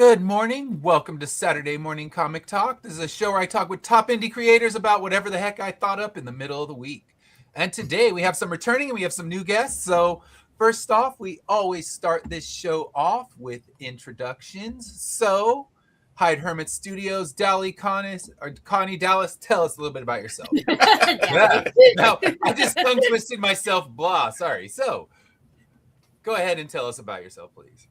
Good morning. Welcome to Saturday Morning Comic Talk. This is a show where I talk with top indie creators about whatever the heck I thought up in the middle of the week. And today we have some returning and we have some new guests. So, first off, we always start this show off with introductions. So, Hyde Hermit Studios, Connie Dallas, tell us a little bit about yourself. No, I just tongue twisted myself. Blah. Sorry. So, go ahead and tell us about yourself, please.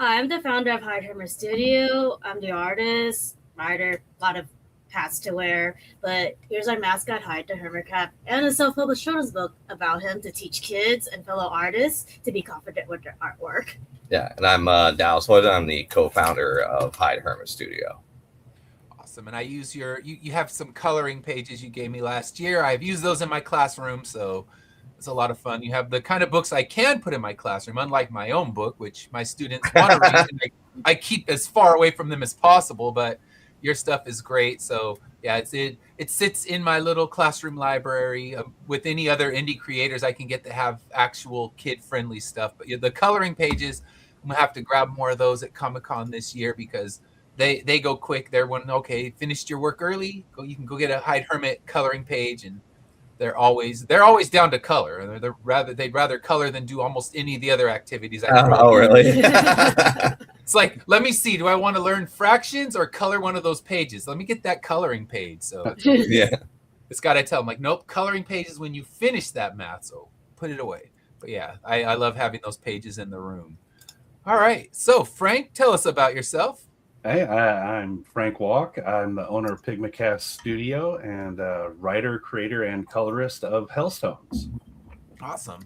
I'm the founder of Hyde Hermit Studio. I'm the artist, writer, a lot of hats to wear. But here's our mascot, Hyde the Hermit Crab, and a self-published children's book about him to teach kids and fellow artists to be confident with their artwork. Yeah, and I'm Dallas Hood. I'm the co-founder of Hyde Hermit Studio. Awesome. And I use you have some coloring pages you gave me last year. I've used those in my classroom, so it's a lot of fun. You have the kind of books I can put in my classroom, unlike my own book, which my students want to read. And I keep as far away from them as possible, but your stuff is great. So yeah, it sits in my little classroom library. With any other indie creators, I can get to have actual kid-friendly stuff. But the coloring pages, I'm gonna have to grab more of those at Comic-Con this year because they go quick. They're okay, finished your work early. You can go get a Hyde Hermit coloring page, and they're always down to color. They'd rather color than do almost any of the other activities. Really? It's like, let me see. Do I want to learn fractions or color one of those pages? Let me get that coloring page. So Yeah. it's got to tell them, like, nope, coloring pages when you finish that math. So put it away. But yeah, I love having those pages in the room. All right. So Frank, tell us about yourself. Hey, I'm Frank Walk. I'm the owner of Pigmacast Studio and writer, creator, and colorist of Hellstones. Awesome.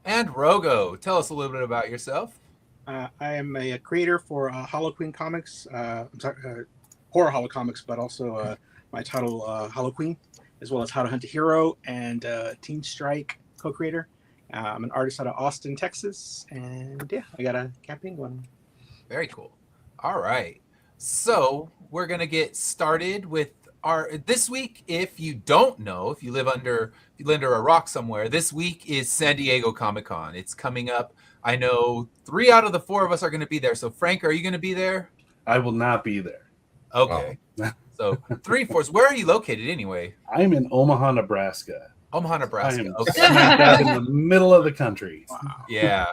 And Rogo, tell us a little bit about yourself. I am a creator for Hollow Queen Comics. I'm sorry, horror Hollow Comics, but also my title Hollow Queen, as well as How to Hunt a Hero and Teen Strike co-creator. I'm an artist out of Austin, Texas, and yeah, I got a campaign going. Very cool. All right. So we're going to get started with this week. If you don't know, if you live under a rock somewhere, this week is San Diego Comic-Con. It's coming up. I know 3 out of the 4 of us are going to be there. So Frank, are you going to be there? I will not be there. Okay. Oh. So 3/4. Where are you located anyway? I'm in Omaha, Nebraska. Omaha, Nebraska. Okay. Smack dab in the middle of the country. Wow. Yeah.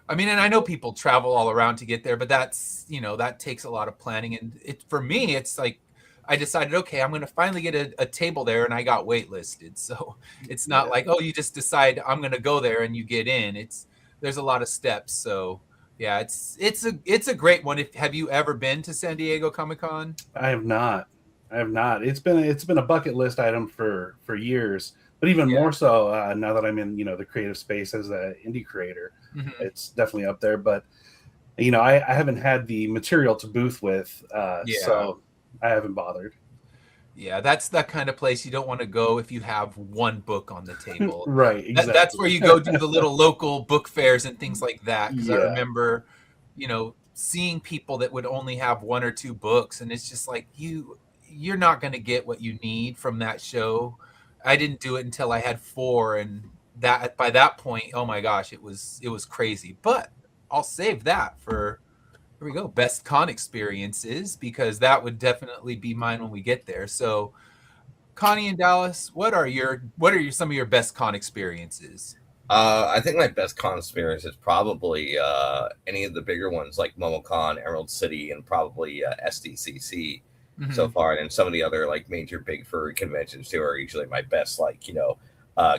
I mean, and I know people travel all around to get there, but that's, that takes a lot of planning. And for me, it's like, I decided, okay, I'm going to finally get a table there, and I got waitlisted. So it's not like, oh, you just decide I'm going to go there and you get in. There's a lot of steps. So yeah, it's a great one. Have you ever been to San Diego Comic-Con? I have not. It's been a bucket list item for years. But even more so now that I'm in, the creative space as an indie creator, it's definitely up there. But, I haven't had the material to booth with, so I haven't bothered. Yeah, that's that kind of place you don't want to go if you have one book on the table. Right, exactly. That's where you go do the little local book fairs and things like that. Because I remember, seeing people that would only have 1 or 2 books, and it's just like you're not going to get what you need from that show. I didn't do it until I had 4, and that by that point, oh my gosh, it was crazy. But I'll save that for, here we go, best con experiences, because that would definitely be mine when we get there. So Connie and Dallas, what are some of your best con experiences? I think my best con experience is probably any of the bigger ones like MomoCon, Emerald City, and probably SDCC. So far, and some of the other like major big furry conventions too are usually my best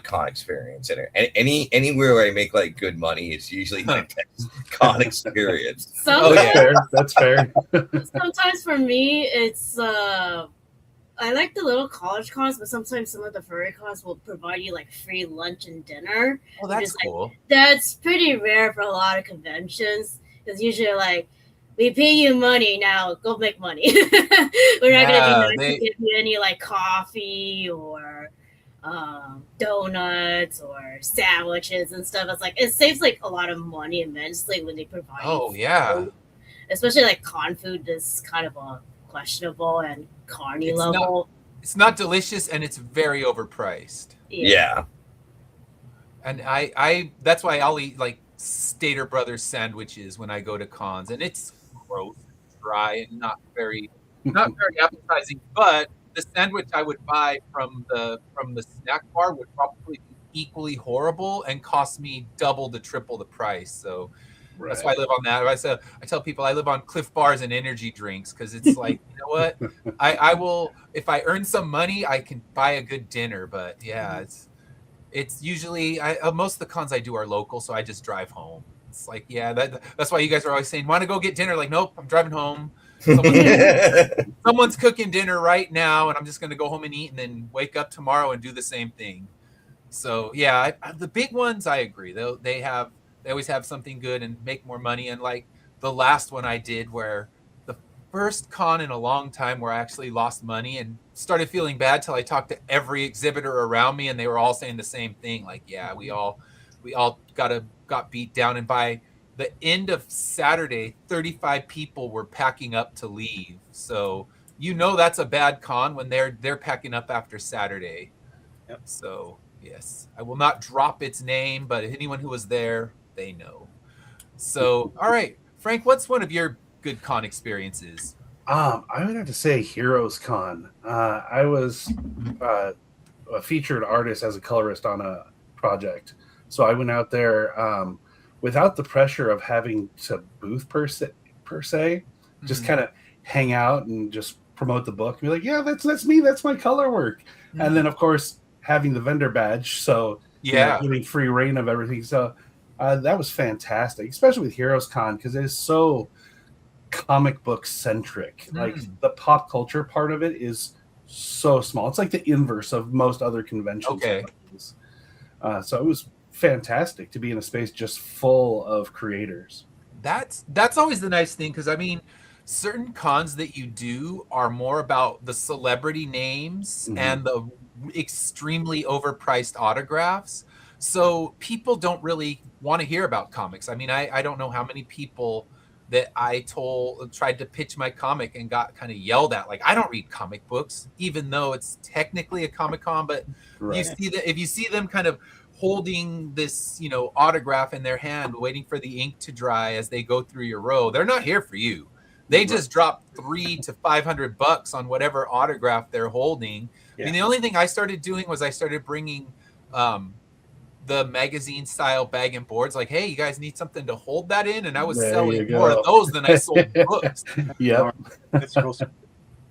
con experience. And anywhere where I make like good money is usually my best con experience. That's fair. Sometimes for me, it's I like the little college cons, but sometimes some of the furry cons will provide you like free lunch and dinner. Oh, that's cool. That's pretty rare for a lot of conventions. It's usually like, we pay you money, now go make money. We're not going to give you any like coffee or donuts or sandwiches and stuff. It's like, it saves like a lot of money immensely when they provide. Oh, yeah. Food. Especially like con food is kind of a questionable and carny level. It's not delicious, and it's very overpriced. Yeah. And I that's why I'll eat like Stater Brothers sandwiches when I go to cons, and it's gross, dry, and not very appetizing. But the sandwich I would buy from the snack bar would probably be equally horrible and cost me double to triple the price. So that's why I live on that. I tell people I live on Cliff Bars and energy drinks because it's like, you know what? I will, if I earn some money, I can buy a good dinner. But yeah, it's usually most of the cons I do are local, so I just drive home. It's like, yeah, that's why you guys are always saying, want to go get dinner? Like, nope, I'm driving home. Someone's cooking dinner right now, and I'm just going to go home and eat, and then wake up tomorrow and do the same thing. So yeah, the big ones, I agree. They always have something good and make more money. And like the last one I did, where the first con in a long time where I actually lost money and started feeling bad till I talked to every exhibitor around me, and they were all saying the same thing. Like, yeah, we all got beat down, and by the end of Saturday, 35 people were packing up to leave. So that's a bad con when they're packing up after Saturday. Yep. So yes, I will not drop its name, but anyone who was there, they know. So all right, Frank, what's one of your good con experiences? I would have to say Heroes Con. I was a featured artist as a colorist on a project, so I went out there without the pressure of having to booth per se, just kind of hang out and just promote the book. Be like, yeah, that's me, that's my color work, and then of course having the vendor badge, so getting free reign of everything. So that was fantastic, especially with Heroes Con because it is so comic book centric. Like the pop culture part of it is so small. It's like the inverse of most other conventions. Okay. So it was fantastic to be in a space just full of creators. That's always the nice thing, because I mean, certain cons that you do are more about the celebrity names and the extremely overpriced autographs. So people don't really want to hear about comics. I mean, I don't know how many people that I tried to pitch my comic and got kind of yelled at. Like, I don't read comic books, even though it's technically a Comic-Con, but you see that if you see them kind of holding this, autograph in their hand, waiting for the ink to dry as they go through your row, they're not here for you. They just dropped $300 to $500 on whatever autograph they're holding. I mean, the only thing I started doing was I started bringing the magazine style bag and boards, like, hey, you guys need something to hold that in, and I was selling more of those than I sold books.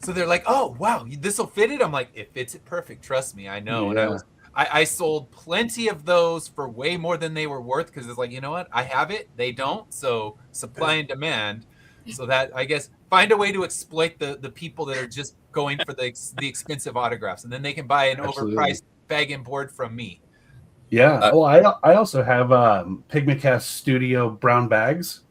So they're like, oh wow, this will fit it. I'm like, it fits it perfect, trust me, I know. And I sold plenty of those for way more than they were worth, because it's like, you know what, I have it, they don't, so supply and demand. So that, I guess, find a way to exploit the people that are just going for the expensive autographs, and then they can buy an overpriced bag and board from me. Yeah. Well, I also have Pigmentcast Studio brown bags.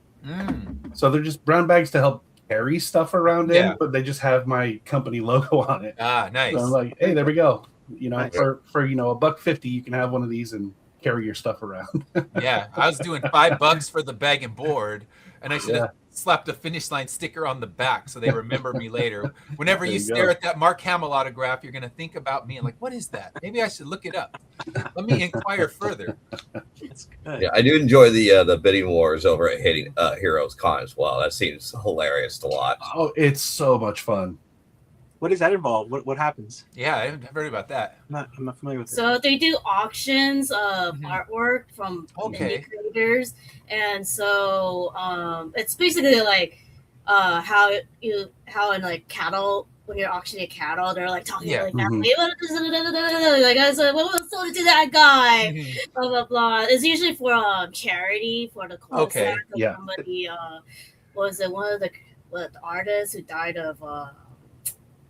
So they're just brown bags to help carry stuff around in, but they just have my company logo on it. Ah, nice. So I'm like, hey, there we go. For $1.50, you can have one of these and carry your stuff around. Yeah, I was doing $5 for the bag and board, and I should have slapped a Finish Line sticker on the back so they remember me later. Whenever you stare at that Mark Hamill autograph, you're going to think about me and like, what is that? Maybe I should look it up. Let me inquire further. That's good. Yeah, I do enjoy the bidding wars over at Heroes Con as well. That seems hilarious to watch. Oh, it's so much fun. What does that involve? What happens? Yeah, I haven't heard about that. I'm not familiar with it. So they do auctions of artwork from indie creators, and so it's basically like how in like cattle, when you're auctioning cattle, they're like talking like that. Like, I was like, what was sold to that guy? Blah blah blah. It's usually for charity, for the cul somebody. Was it one of the artists who died of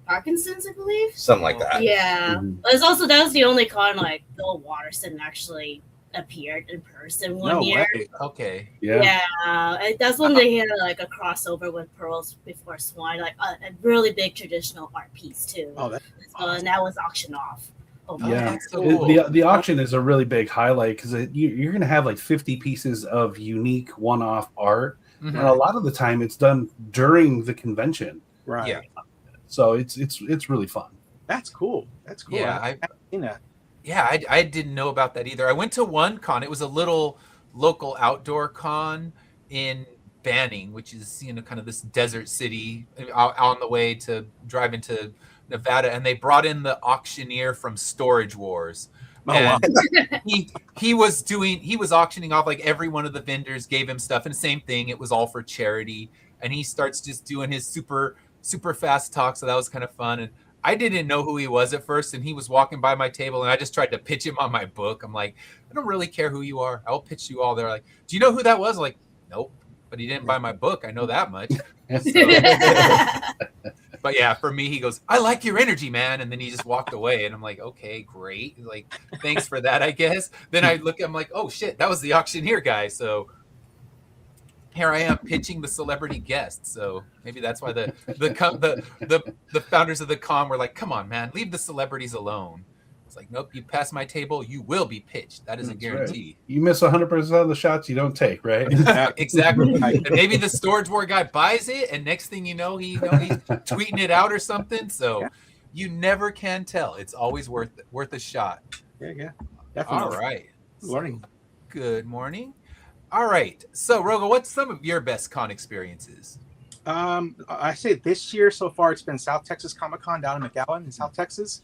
Parkinson's, I believe. Something like that. Yeah. But it's also, that was the only con like Bill Watterson actually appeared in person one year. Way. Okay. Yeah. And that's when they had like a crossover with Pearls Before Swine, like a really big traditional art piece too. Oh, that's awesome. And that was auctioned off. That's so cool. The auction is a really big highlight because you're going to have like 50 pieces of unique one-off art, and a lot of the time it's done during the convention. Right. Yeah. So it's really fun. That's cool. Yeah, I've seen that. Yeah, I didn't know about that either. I went to one con. It was a little local outdoor con in Banning, which is kind of this desert city out on the way to drive into Nevada, and they brought in the auctioneer from Storage Wars. Oh, wow. he was auctioning off like every one of the vendors gave him stuff, and same thing, it was all for charity. And he starts just doing his super fast talk, so that was kind of fun. And I didn't know who he was at first, and he was walking by my table, and I just tried to pitch him on my book. I'm like, I don't really care who you are. I'll pitch you all. They're like, do you know who that was? I'm like, nope. But he didn't buy my book. I know that much. But yeah, for me, he goes, I like your energy, man. And then he just walked away. And I'm like, okay, great. Like, thanks for that, I guess. Then I look, I'm like, oh shit, that was the auctioneer guy. So here I am pitching the celebrity guest. So maybe that's why the founders of the con were like, come on, man, leave the celebrities alone. It's like, nope, you pass my table, you will be pitched. That is a guarantee. Right. You miss 100% of the shots you don't take, right? Exactly. And maybe the Storage War guy buys it, and next thing you know, he's tweeting it out or something. So you never can tell. It's always worth a shot. Yeah, definitely. All right. Learning. Good morning. All right. So, Rogo, what's some of your best con experiences? I say this year so far, it's been South Texas Comic Con down in McAllen in South Texas.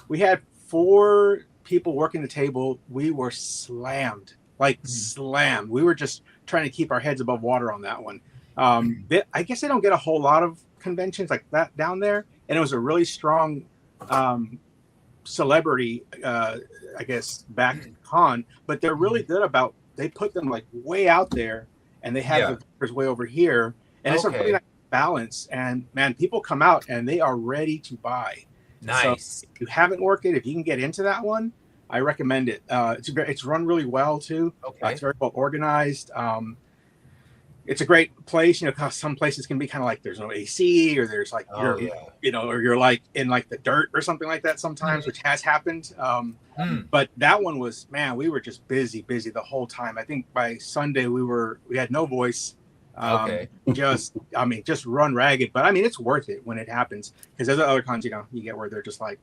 We had 4 people working the table. We were slammed. We were just trying to keep our heads above water on that one. I guess they don't get a whole lot of conventions like that down there, and it was a really strong celebrity, I guess, backed con. But they're really good about, they put them like way out there, and they have the vendors way over here, and it's a really nice balance. And man, people come out and they are ready to buy. Nice. So if you haven't worked it, if you can get into that one, I recommend it. It's run really well too. Okay. It's very well organized. It's a great place. Cause some places can be kind of like there's no AC, or there's like or you're like in like the dirt or something like that sometimes, which has happened. But that one was, man, we were just busy the whole time. I think by Sunday we had no voice. Just run ragged, but I mean, it's worth it when it happens, because there's other cons, you get where they're just like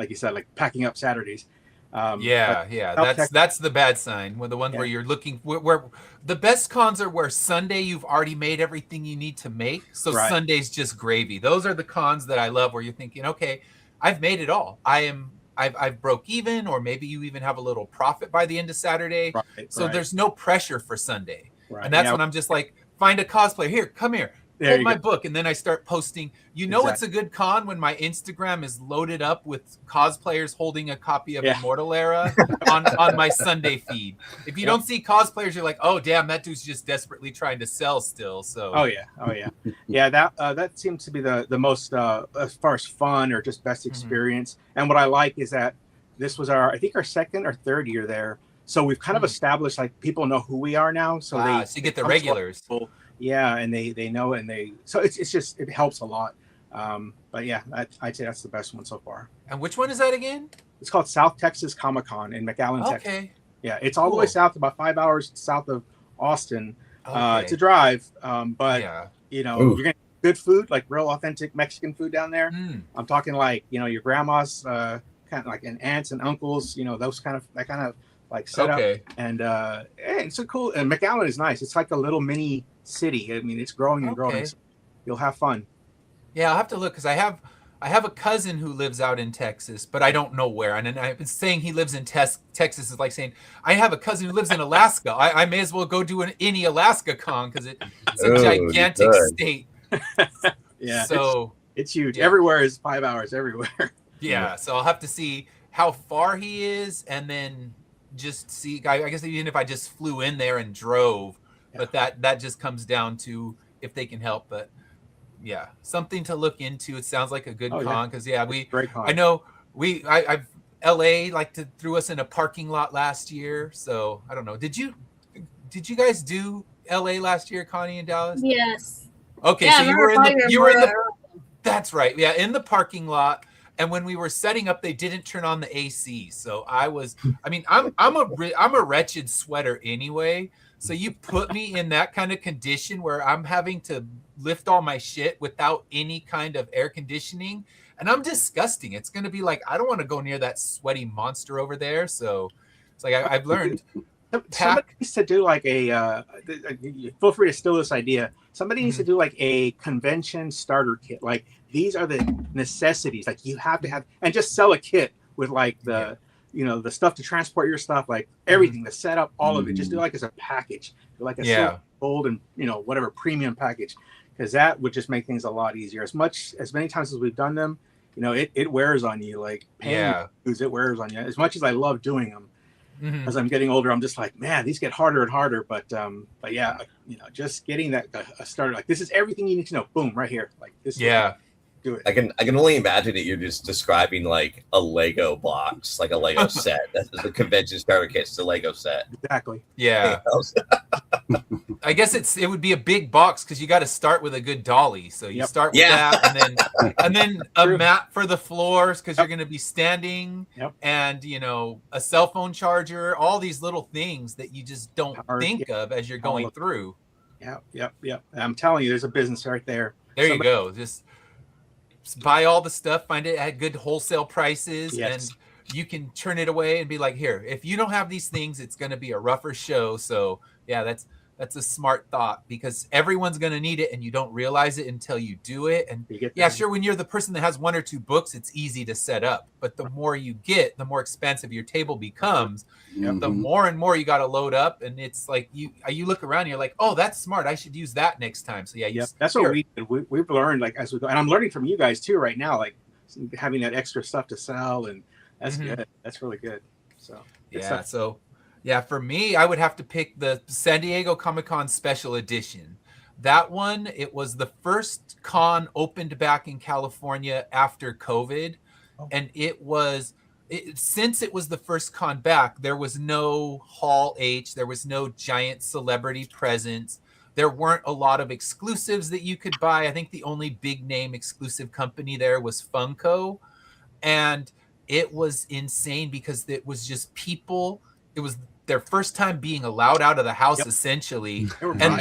you said, like packing up Saturdays. That's the bad sign. When the ones where you're looking, where the best cons are where Sunday you've already made everything you need to make, so Sunday's just gravy. Those are the cons that I love, where you're thinking, okay, I've made it all. I've broke even, or maybe you even have a little profit by the end of Saturday. So there's no pressure for Sunday, and that's when I'm just like, find a cosplayer. Here, come here. Hold my book. And then I start posting. It's a good con when my Instagram is loaded up with cosplayers holding a copy of Immortal Era on my Sunday feed. If you don't see cosplayers, you're like, oh, damn, that dude's just desperately trying to sell still. So that seems to be the most, as far as fun or just best experience. And what I like is that this was I think our second or third year there. So we've kind of established, like, people know who we are now. So so you get the regulars. Yeah, and they know, and it helps a lot. But yeah, I'd say that's the best one so far. And which one is that again? It's called South Texas Comic Con in McAllen, Texas. Okay. Yeah, it's all the way south, about 5 hours south of Austin. It's a drive, but you're gonna get good food, like real authentic Mexican food down there. I'm talking like your grandma's kind of like, and aunts and uncles, those kind of like set up. And it's a cool, and McAllen is nice. It's like a little mini city. I mean, it's growing and growing. So you'll have fun. Yeah, I'll have to look, because I have a cousin who lives out in Texas, but I don't know where. And then I've been saying he lives in Texas is like saying I have a cousin who lives in Alaska. I may as well go do any Alaska con, because it's a gigantic state. Yeah, so it's huge. Everywhere is 5 hours everywhere. Yeah, so I'll have to see how far he is, and then just see. I guess even if I just flew in there and drove, but that just comes down to if they can help. But yeah, something to look into. It sounds like a good con, because I know I've LA threw us in a parking lot last year. So I don't know. Did you guys do LA last year, Connie and Dallas? Yes. Okay, so you were in the that's right. Yeah, in the parking lot. And when we were setting up, they didn't turn on the AC. So I'm a wretched sweater anyway. So you put me in that kind of condition where I'm having to lift all my shit without any kind of air conditioning. And I'm disgusting. It's going to be like, I don't want to go near that sweaty monster over there. So it's like, I've learned Somebody pack. needs to do like a. Feel free to steal this idea. Somebody needs to do like a convention starter kit. Like these are the necessities. Like you have to have, and just sell a kit with like the, the stuff to transport your stuff, like everything, the setup, all of it. Just do like as a package, do like a silver, gold, and whatever premium package, because that would just make things a lot easier. As many times as we've done them, it wears on you. Like paying dues, it wears on you. As much as I love doing them. As I'm getting older, I'm just like, man, these get harder and harder. But yeah, just getting that a starter, like this is everything you need to know. Boom, right here. Like this. Yeah. Do it. I can only imagine that you're just describing like a Lego box, like a Lego set. That's the convention starter kit. It's a Lego set. Exactly. Yeah. I guess it would be a big box because you got to start with a good dolly. So you start with that, and then a mat for the floors because you're going to be standing, and a cell phone charger, all these little things that you just don't think of as you're going through. Yep. I'm telling you, there's a business right there. There you go. Just buy all the stuff, find it at good wholesale prices, and you can turn it away and be like, here, if you don't have these things, it's going to be a rougher show. So yeah, that's a smart thought because everyone's going to need it and you don't realize it until you do it. And sure, when you're the person that has 1 or 2 books, it's easy to set up, but the more you get, the more expensive your table becomes. The more and more you got to load up, and it's like you look around and you're like, oh, that's smart, I should use that next time. So that's what we've learned, like as we go, and I'm learning from you guys too right now, like having that extra stuff to sell, and that's good. That's really good. So for me, I would have to pick the San Diego Comic-Con Special Edition. That one, it was the first con opened back in California after COVID. And since it was the first con back, there was no Hall H, there was no giant celebrity presence. There weren't a lot of exclusives that you could buy. I think the only big name exclusive company there was Funko. And it was insane because it was just people. It was their first time being allowed out of the house, essentially.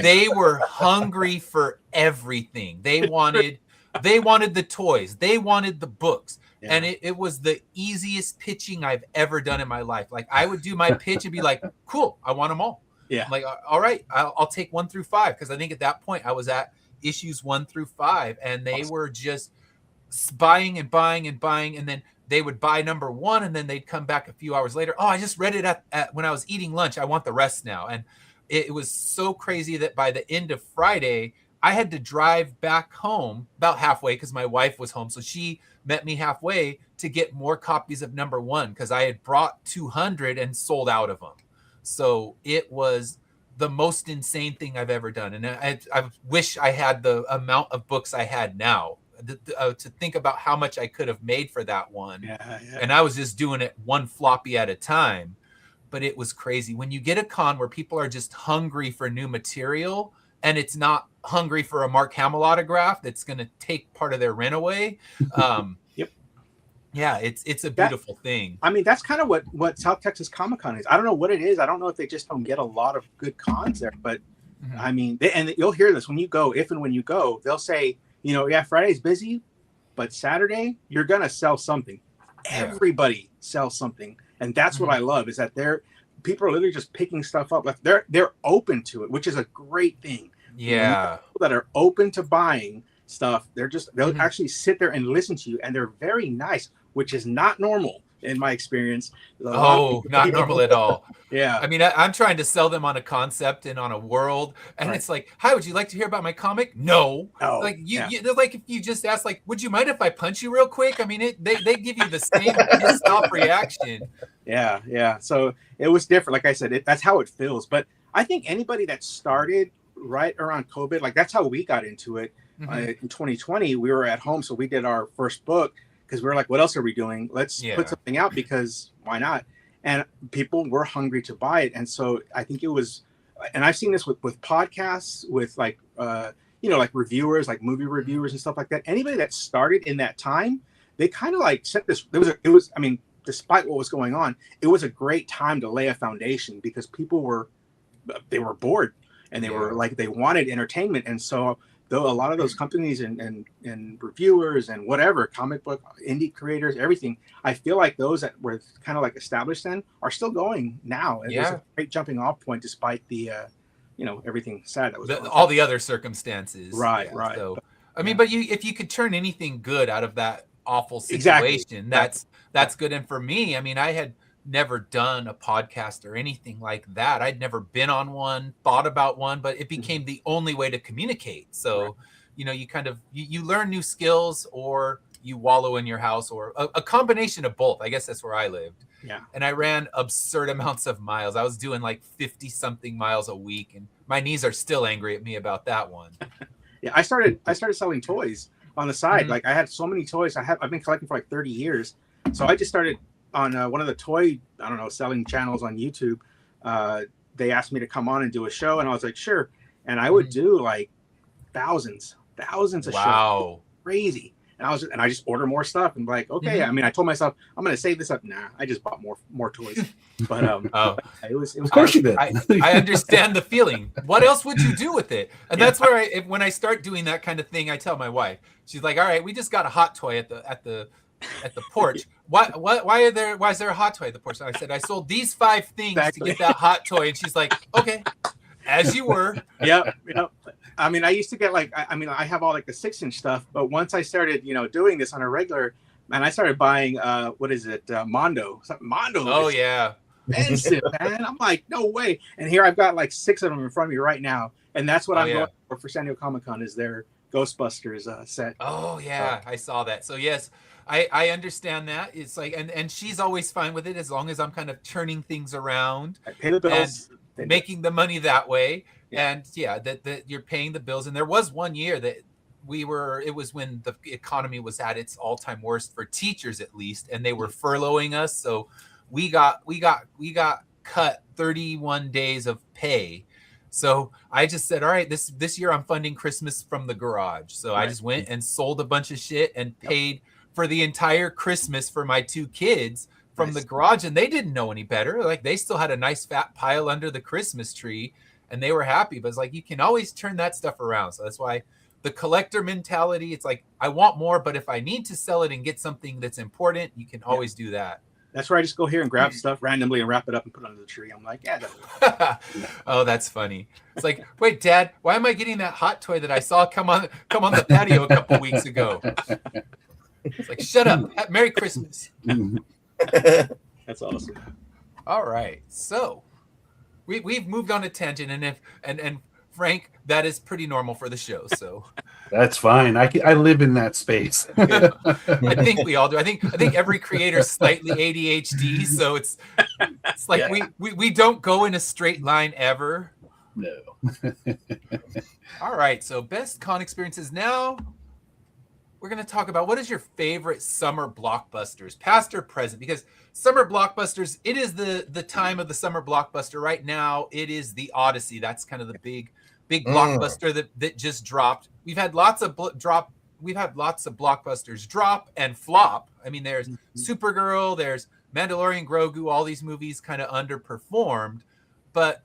They were hungry for everything. They wanted the toys. They wanted the books. Yeah. And it was the easiest pitching I've ever done in my life. Like I would do my pitch and be like, cool, I want them all. Yeah. I'm like, all right, I'll take 1 through 5. Cause I think at that point I was at issues 1 through 5 and they were just buying and buying and buying. And then they would buy number 1 and then they'd come back a few hours later. Oh, I just read it at when I was eating lunch. I want the rest now. And it was so crazy that by the end of Friday, I had to drive back home about halfway because my wife was home. So she met me halfway to get more copies of number 1 because I had brought 200 and sold out of them. So it was the most insane thing I've ever done. And I wish I had the amount of books I had now. To think about how much I could have made for that one. And I was just doing it 1 floppy at a time, but it was crazy. When you get a con where people are just hungry for new material and it's not hungry for a Mark Hamill autograph that's going to take part of their rent away. Yeah, it's a beautiful thing. I mean, that's kind of what South Texas Comic-Con is. I don't know what it is. I don't know if they just don't get a lot of good cons there, but I mean, and you'll hear this when you go, if and when you go, they'll say, Friday's busy, but Saturday you're gonna sell something. Everybody sells something, and that's what I love is that people are literally just picking stuff up. Like they're open to it, which is a great thing. Yeah, people that are open to buying stuff, they'll actually sit there and listen to you, and they're very nice, which is not normal in my experience. Not normal at all. Yeah. I mean, I'm trying to sell them on a concept and on a world. And it's like, hi, would you like to hear about my comic? No. Like they're like, if you just ask, like, would you mind if I punch you real quick? I mean, they give you the same pissed off reaction. Yeah. So it was different. Like I said, that's how it feels. But I think anybody that started right around COVID, like that's how we got into it. In 2020, we were at home. So we did our first book. Because we were like, what else are we doing? Let's put something out because why not? And people were hungry to buy it. And so I think it was, and I've seen this with podcasts, with like reviewers, like movie reviewers and stuff like that. Anybody that started in that time, they kind of like set this, I mean, despite what was going on, it was a great time to lay a foundation because people were bored and they were like, they wanted entertainment. And so though a lot of those companies and reviewers and whatever, comic book indie creators, everything, I feel like those that were kind of like established then are still going now. It was a great jumping off point despite the everything sad that was all the other circumstances. Right. So I mean, but if you could turn anything good out of that awful situation, that's good. And for me, I mean, I had never done a podcast or anything like that. I'd never been on one, thought about one, but it became the only way to communicate. So, you kind of, you learn new skills, or you wallow in your house, or a combination of both. I guess that's where I lived. Yeah. And I ran absurd amounts of miles. I was doing like 50 something miles a week, and my knees are still angry at me about that one. Yeah. I started selling toys on the side. Like I had so many toys. I've been collecting for like 30 years. So I just started on one of the toy, selling channels on YouTube. They asked me to come on and do a show, and I was like, sure. And I would do like thousands of shows. Crazy. And I just order more stuff and like, okay. I mean, I told myself I'm going to save this up. Nah, I just bought more toys. But it was of course you did. I understand the feeling. What else would you do with it? And that's where when I start doing that kind of thing, I tell my wife. She's like, all right, we just got a hot toy at the porch. Why is there a hot toy at the porch? And I said, I sold these 5 things to get that hot toy. And she's like, okay, as you were. Yep. I mean, I used to get like, I have all like the 6-inch stuff, but once I started, doing this on a regular, and I started buying, Mondo. Mondo. Oh yeah. Expensive, man. I'm like, no way. And here I've got like 6 of them in front of me right now. And that's what I'm going for San Diego Comic-Con is their Ghostbusters set. Oh yeah. I saw that. So yes, I understand that. It's like, and she's always fine with it as long as I'm kind of turning things around. I pay the bills. And making the money that way. And that you're paying the bills. And there was one year that it was when the economy was at its all-time worst for teachers, at least, and they were furloughing us. So we got cut 31 days of pay. So I just said, all right, this year I'm funding Christmas from the garage. So I just went and sold a bunch of shit and paid for the entire Christmas for my 2 kids from the garage. And they didn't know any better. Like they still had a nice fat pile under the Christmas tree and they were happy. But it's like, you can always turn that stuff around. So that's why the collector mentality, it's like, I want more, but if I need to sell it and get something that's important, you can always do that. That's where I just go here and grab stuff randomly and wrap it up and put it under the tree. I'm like, oh, that's funny. It's like, wait, Dad, why am I getting that hot toy that I saw come on the patio a couple weeks ago? It's like, shut up. Merry Christmas. That's awesome. All right. So we've moved on a tangent, and Frank, that is pretty normal for the show. So that's fine. I live in that space. I think we all do. I think every creator is slightly ADHD, so it's like we don't go in a straight line ever. No. All right. So best con experiences. Now we're going to talk about what is your favorite summer blockbusters, past or present, because summer blockbusters, it is the time of the summer blockbuster right now. It is the Odyssey. That's kind of the big blockbuster that just dropped. We've had lots of blockbusters drop and flop. I mean, there's Supergirl, there's Mandalorian, Grogu, all these movies kind of underperformed, but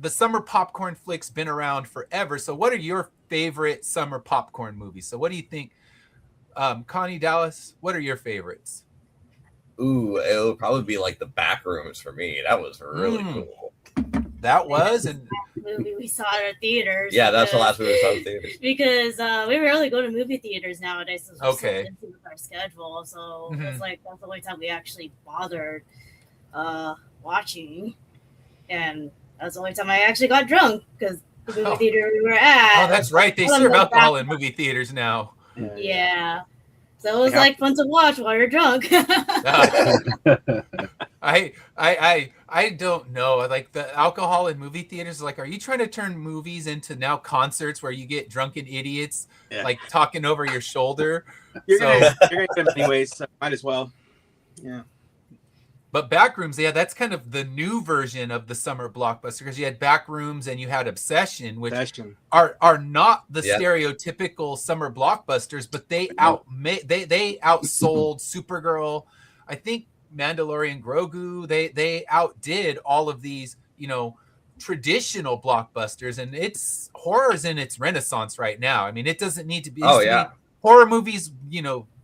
the summer popcorn flick's been around forever. So what are your favorite summer popcorn movies? So what do you think? Connie, Dallas, what are your favorites? Ooh, it would probably be like the Backrooms for me. That was really cool. That was and movie we saw at our theaters. Yeah, that's the last movie we saw in theaters. Because we rarely go to movie theaters nowadays. So okay. So with our schedule, so it's like that's the only time we actually bothered watching, and that's the only time I actually got drunk because the movie theater we were at. Oh, that's right. They serve alcohol in movie theaters now. Yeah. So it was like fun to watch while you're drunk. I don't know. Like the alcohol in movie theaters, like, are you trying to turn movies into now concerts where you get drunken idiots like talking over your shoulder? You're gonna get them anyways, so might as well. Yeah. But Backrooms, yeah, that's kind of the new version of the summer blockbuster because you had Backrooms and you had Obsession, which are not the stereotypical summer blockbusters, but they outsold Supergirl. I think Mandalorian, Grogu, they outdid all of these, traditional blockbusters, and it's horror's in its renaissance right now. I mean, it doesn't need to be. Oh, yeah. Horror movies,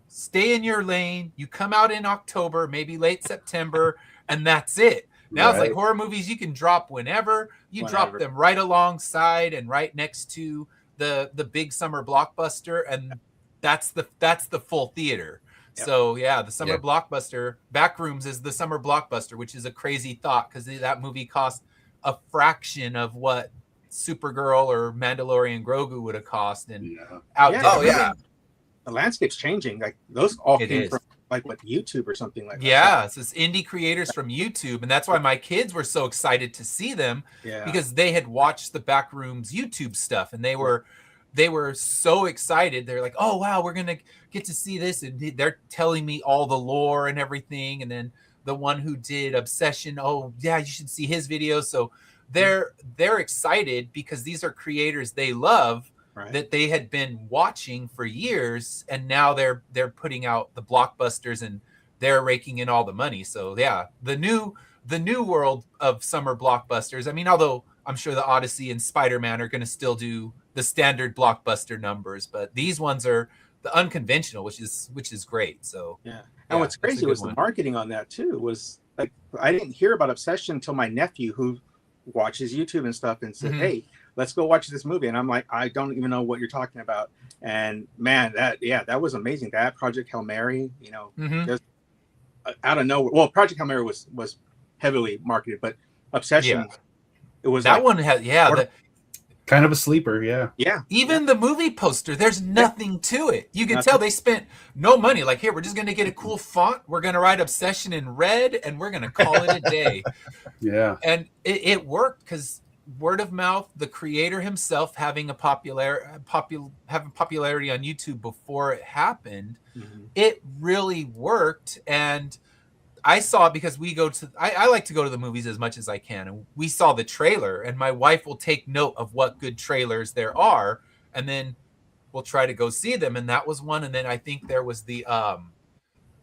stay in your lane. You come out in October, maybe late September, and that's it. Now it's like horror movies you can drop whenever. You drop them right alongside and right next to the big summer blockbuster, and that's the full theater. Yep. So yeah, the summer blockbuster, Backrooms is the summer blockbuster, which is a crazy thought because that movie cost a fraction of what Supergirl or Mandalorian Grogu would have cost, and the landscape's changing. Like those all came from like YouTube or something like that. Yeah, so it's indie creators from YouTube, and that's why my kids were so excited to see them because they had watched the Backrooms YouTube stuff, and they were so excited. They're like, "Oh wow, we're gonna get to see this," and they're telling me all the lore and everything. And then the one who did Obsession, oh yeah, you should see his videos. So they're excited because these are creators they love. Right. That they had been watching for years, and now they're putting out the blockbusters and they're raking in all the money. So yeah, the new world of summer blockbusters. I mean, although I'm sure the Odyssey and Spider-Man are going to still do the standard blockbuster numbers, but these ones are the unconventional, which is great. So and what's crazy was the marketing on that too. Was like I didn't hear about Obsession until my nephew, who watches YouTube and stuff, and said, "Hey, let's go watch this movie." And I'm like, I don't even know what you're talking about. And man, that was amazing. That Project Hail Mary, just out of nowhere. Well, Project Hail Mary was heavily marketed, but Obsession, it was that one had kind of a sleeper. Yeah. Even the movie poster, there's nothing to it. You can tell they spent no money. Like, here, we're just going to get a cool font. We're going to write Obsession in red, and we're going to call it a day. And it worked because word of mouth, the creator himself having popularity on YouTube before it happened, it really worked. And I saw it because I like to go to the movies as much as I can. And we saw the trailer, and my wife will take note of what good trailers there are, and then we'll try to go see them. And that was one. And then I think there was the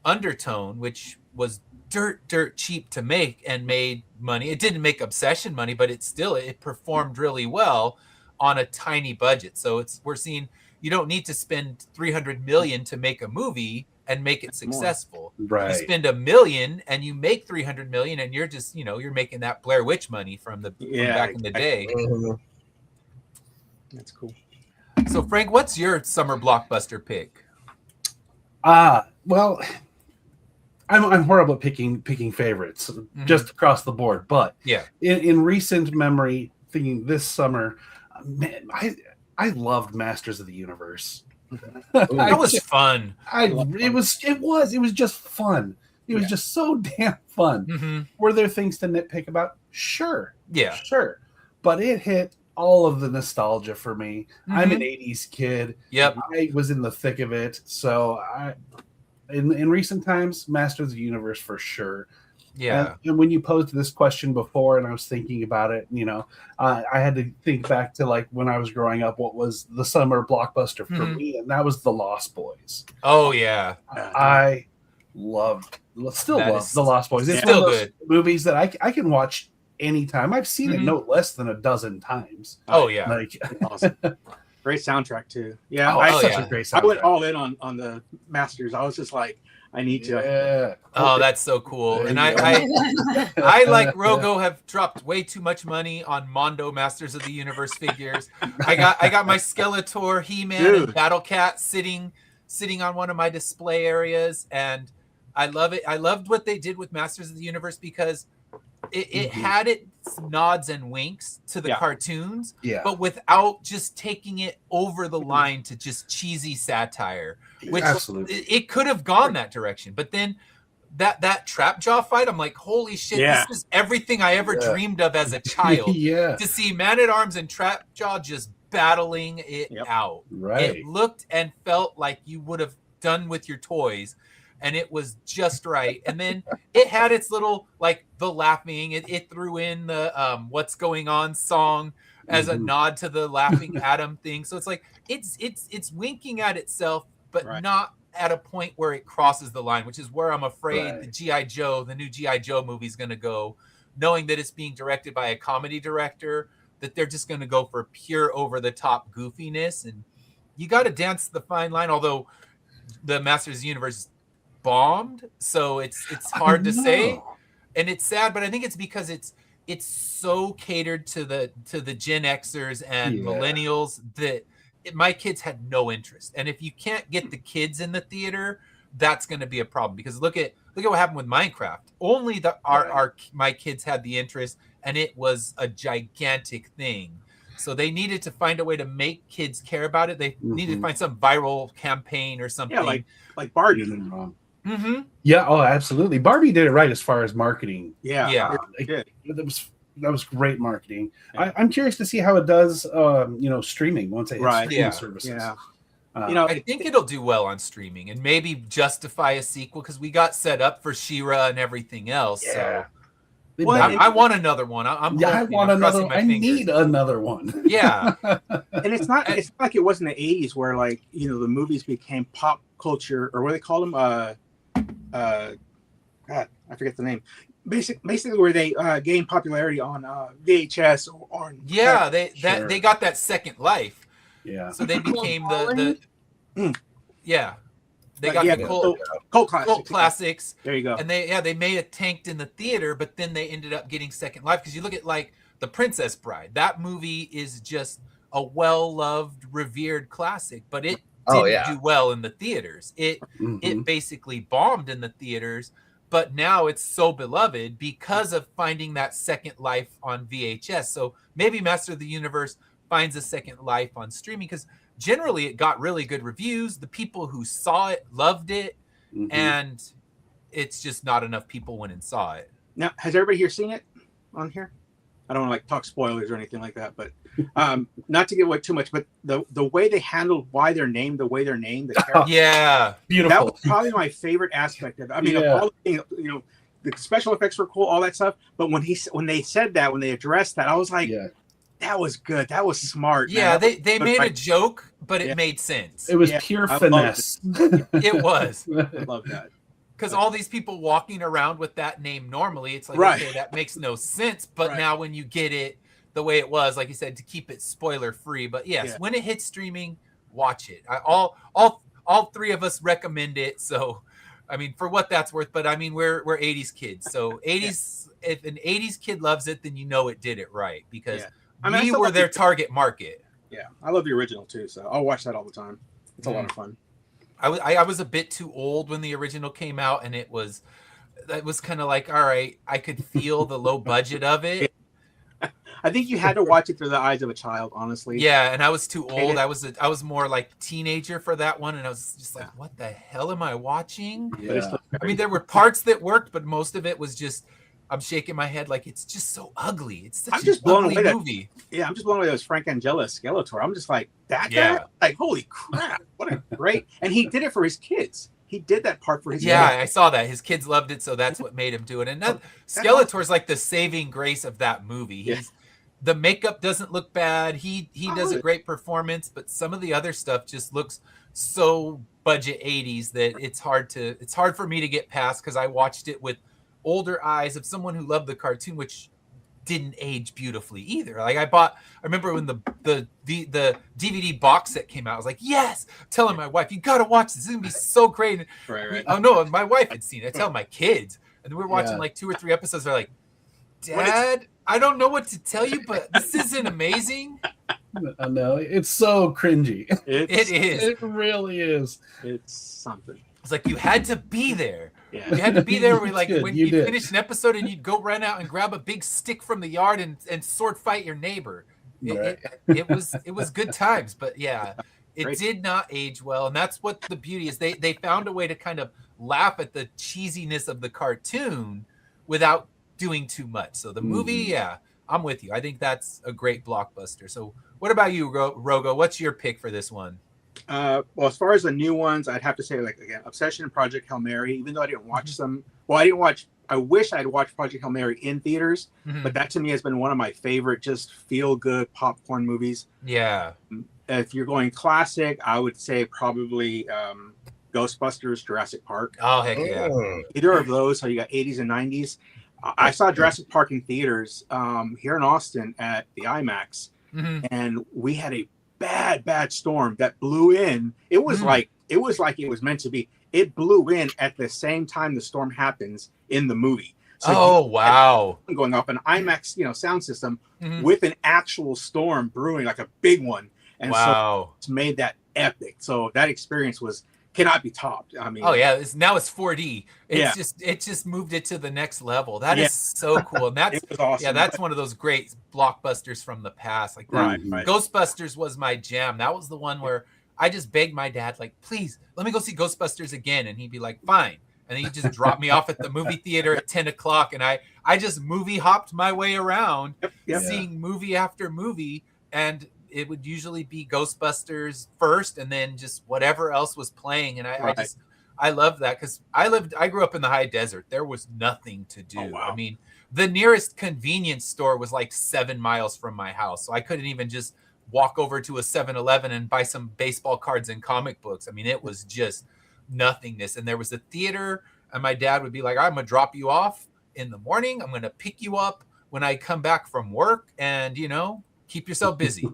Undertone, which was dirt cheap to make and made money. It didn't make Obsession money, but it performed really well on a tiny budget. So we're seeing you don't need to spend $300 million to make a movie and make it successful. Right. You spend $1 million and you make $300 million, and you're just you're making that Blair Witch money from back in the day. That's cool. So Frank, what's your summer blockbuster pick? Well, I'm horrible at picking favorites just across the board, but in recent memory, thinking this summer, man, I loved Masters of the Universe. That was fun. It was just fun. It was just so damn fun. Were there things to nitpick about? Sure. Yeah. Sure. But it hit all of the nostalgia for me. I'm an 80s kid. Yep. I was in the thick of it. So in recent times, Masters of the Universe for sure. Yeah. And when you posed this question before, and I was thinking about it, I had to think back to like when I was growing up, what was the summer blockbuster for me, and that was The Lost Boys. Oh yeah, I love The Lost Boys. It's still one of those good movies that I can watch anytime. I've seen it no less than a dozen times. Oh yeah, like awesome. Great soundtrack too. Yeah, such a great soundtrack. I went all in on the Masters. I was just like, I need to. Yeah. Oh, that's so cool. And I like Rogo have dropped way too much money on Mondo Masters of the Universe figures. I got my Skeletor, He-Man, and Battle Cat sitting on one of my display areas, and I love it. I loved what they did with Masters of the Universe because it had its nods and winks to the cartoons, but without just taking it over the line to just cheesy satire. Which it could have gone that direction, but then that trap jaw fight, I'm like, holy shit, this is everything I ever dreamed of as a child. To see Man at Arms and Trap Jaw just battling it out. Right. It looked and felt like you would have done with your toys, and it was just right. And then it had its little like the laughing. It threw in the What's Going On song as a nod to the Laughing Adam thing. So it's like it's winking at itself, but not at a point where it crosses the line, which is where I'm afraid the new G.I. Joe movie is going to go knowing that it's being directed by a comedy director, that they're just going to go for pure over-the-top goofiness. And you got to dance the fine line, although the Masters of the Universe bombed, so it's hard to say, and it's sad, but I think it's because it's so catered to the Gen Xers and millennials that my kids had no interest. And if you can't get the kids in the theater, that's going to be a problem, because look at what happened with Minecraft. Only my kids had the interest, and it was a gigantic thing. So they needed to find a way to make kids care about it. They needed to find some viral campaign or something. Yeah, like Barbie. Yeah, oh, absolutely. Barbie did it right as far as marketing. Yeah. That was great marketing. Yeah. I'm curious to see how it does, streaming once it hits streaming services. Yeah. I think it'll do well on streaming and maybe justify a sequel, because we got set up for She-Ra and everything else. Yeah. So. Well, I want another one. I want another one. I need another one. Yeah. And it's not like it was in the 80s where, like, the movies became pop culture, or what do they call them? God, I forget the name. Basically where they gained popularity on VHS or they got that second life. Yeah. So they became They got the cult classics. There you go. And they made it tanked in the theater, but then they ended up getting second life, because you look at like The Princess Bride. That movie is just a well-loved, revered classic, but it didn't do well in the theaters. It basically bombed in the theaters, but now it's so beloved because of finding that second life on VHS. So maybe Master of the Universe finds a second life on streaming, because generally it got really good reviews. The people who saw it loved it, and it's just not enough people went and saw it. Now, has everybody here seen it on here? I don't want to like talk spoilers or anything like that, but not to give away too much, but the way they handled why they're named the way they're named, the characters, beautiful. That was probably my favorite aspect of it. I mean, of all the, the special effects were cool, all that stuff, but when they said that, when they addressed that, I was like, that was good. That was smart. Yeah, man. they made a joke, but it made sense. It was pure finesse. It was. I love that. Because all these people walking around with that name normally, it's like, okay, that makes no sense. But now when you get it the way it was, like you said, to keep it spoiler free. But yes, when it hits streaming, watch it. All three of us recommend it. So, I mean, for what that's worth. But I mean, we're 80s kids. So 80s, if an 80s kid loves it, then you know it did it right, because we were their target market. Yeah, I love the original too, so I'll watch that all the time. It's a lot of fun. I was a bit too old when the original came out, and it was kind of like, all right, I could feel the low budget of it. I think you had to watch it through the eyes of a child, honestly. Yeah, and I was too old. I was more like teenager for that one, and I was just like, what the hell am I watching? Yeah. I mean, there were parts that worked, but most of it was just, I'm shaking my head like, it's just so ugly. It's such an ugly movie. I'm just blown away. That was Frank Angela Skeletor. I'm just like, guy? Like, holy crap. What a great. And he did it for his kids. He did that part for his kids. I saw that. His kids loved it, so that's what made him do it. And Skeletor's like the saving grace of that movie. The makeup doesn't look bad. He does a great performance, but some of the other stuff just looks so budget 80s that it's hard for me to get past, because I watched it with older eyes of someone who loved the cartoon, which didn't age beautifully either. Like I remember when the DVD box set came out, I was like, yes, telling my wife, you gotta watch this. It's gonna be so great. Right. Oh no, my wife had seen it. I tell my kids, and we were watching like 2 or 3 episodes. They're like, Dad, I don't know what to tell you, but this isn't amazing. I know, it's so cringy. It is. It really is. It's something. It's like you had to be there. Yeah. You had to be there. When you did. finish an episode and you'd go run out and grab a big stick from the yard and sword fight your neighbor. It was good times, but it did not age well, and that's what the beauty is. They found a way to kind of laugh at the cheesiness of the cartoon without doing too much. So the movie, I'm with you. I think that's a great blockbuster. So what about you, Rogo? What's your pick for this one? Well, as far as the new ones, I'd have to say, like, again, Obsession and Project Hail Mary, even though I didn't watch them. Well, I wish I'd watched Project Hail Mary in theaters, but that to me has been one of my favorite just feel-good popcorn movies. Yeah. If you're going classic, I would say probably Ghostbusters, Jurassic Park. Oh, heck yeah. Either of those, so you got 80s and 90s. I saw Jurassic Park in theaters here in Austin at the IMAX, and we had a bad storm that blew in. It was like it was meant to be. It blew in at the same time the storm happens in the movie. So wow! Going off an IMAX, sound system with an actual storm brewing, like a big one, and so it's made that epic. So that experience cannot be topped. I mean, now it's 4D. It just moved it to the next level. That is so cool. And that's it was awesome. Yeah, that's one of those great blockbusters from the past. Like right. Ghostbusters was my jam. That was the one where I just begged my dad, like, please let me go see Ghostbusters again, and he'd be like, fine. And then he just dropped me off at the movie theater at 10 o'clock, and I just movie hopped my way around, seeing movie after movie, and it would usually be Ghostbusters first, and then just whatever else was playing. And I love that because I grew up in the high desert. There was nothing to do. Oh, wow. I mean, the nearest convenience store was like 7 miles from my house, so I couldn't even just walk over to a 7-Eleven and buy some baseball cards and comic books. I mean, it was just nothingness. And there was a theater, and my dad would be like, I'm gonna drop you off in the morning, I'm gonna pick you up when I come back from work, and keep yourself busy.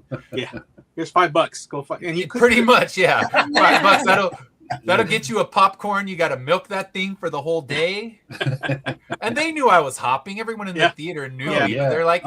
Here's $5. Go find. And pretty much, $5. That'll get you a popcorn. You got to milk that thing for the whole day. And they knew I was hopping. Everyone in the theater knew me. They're like,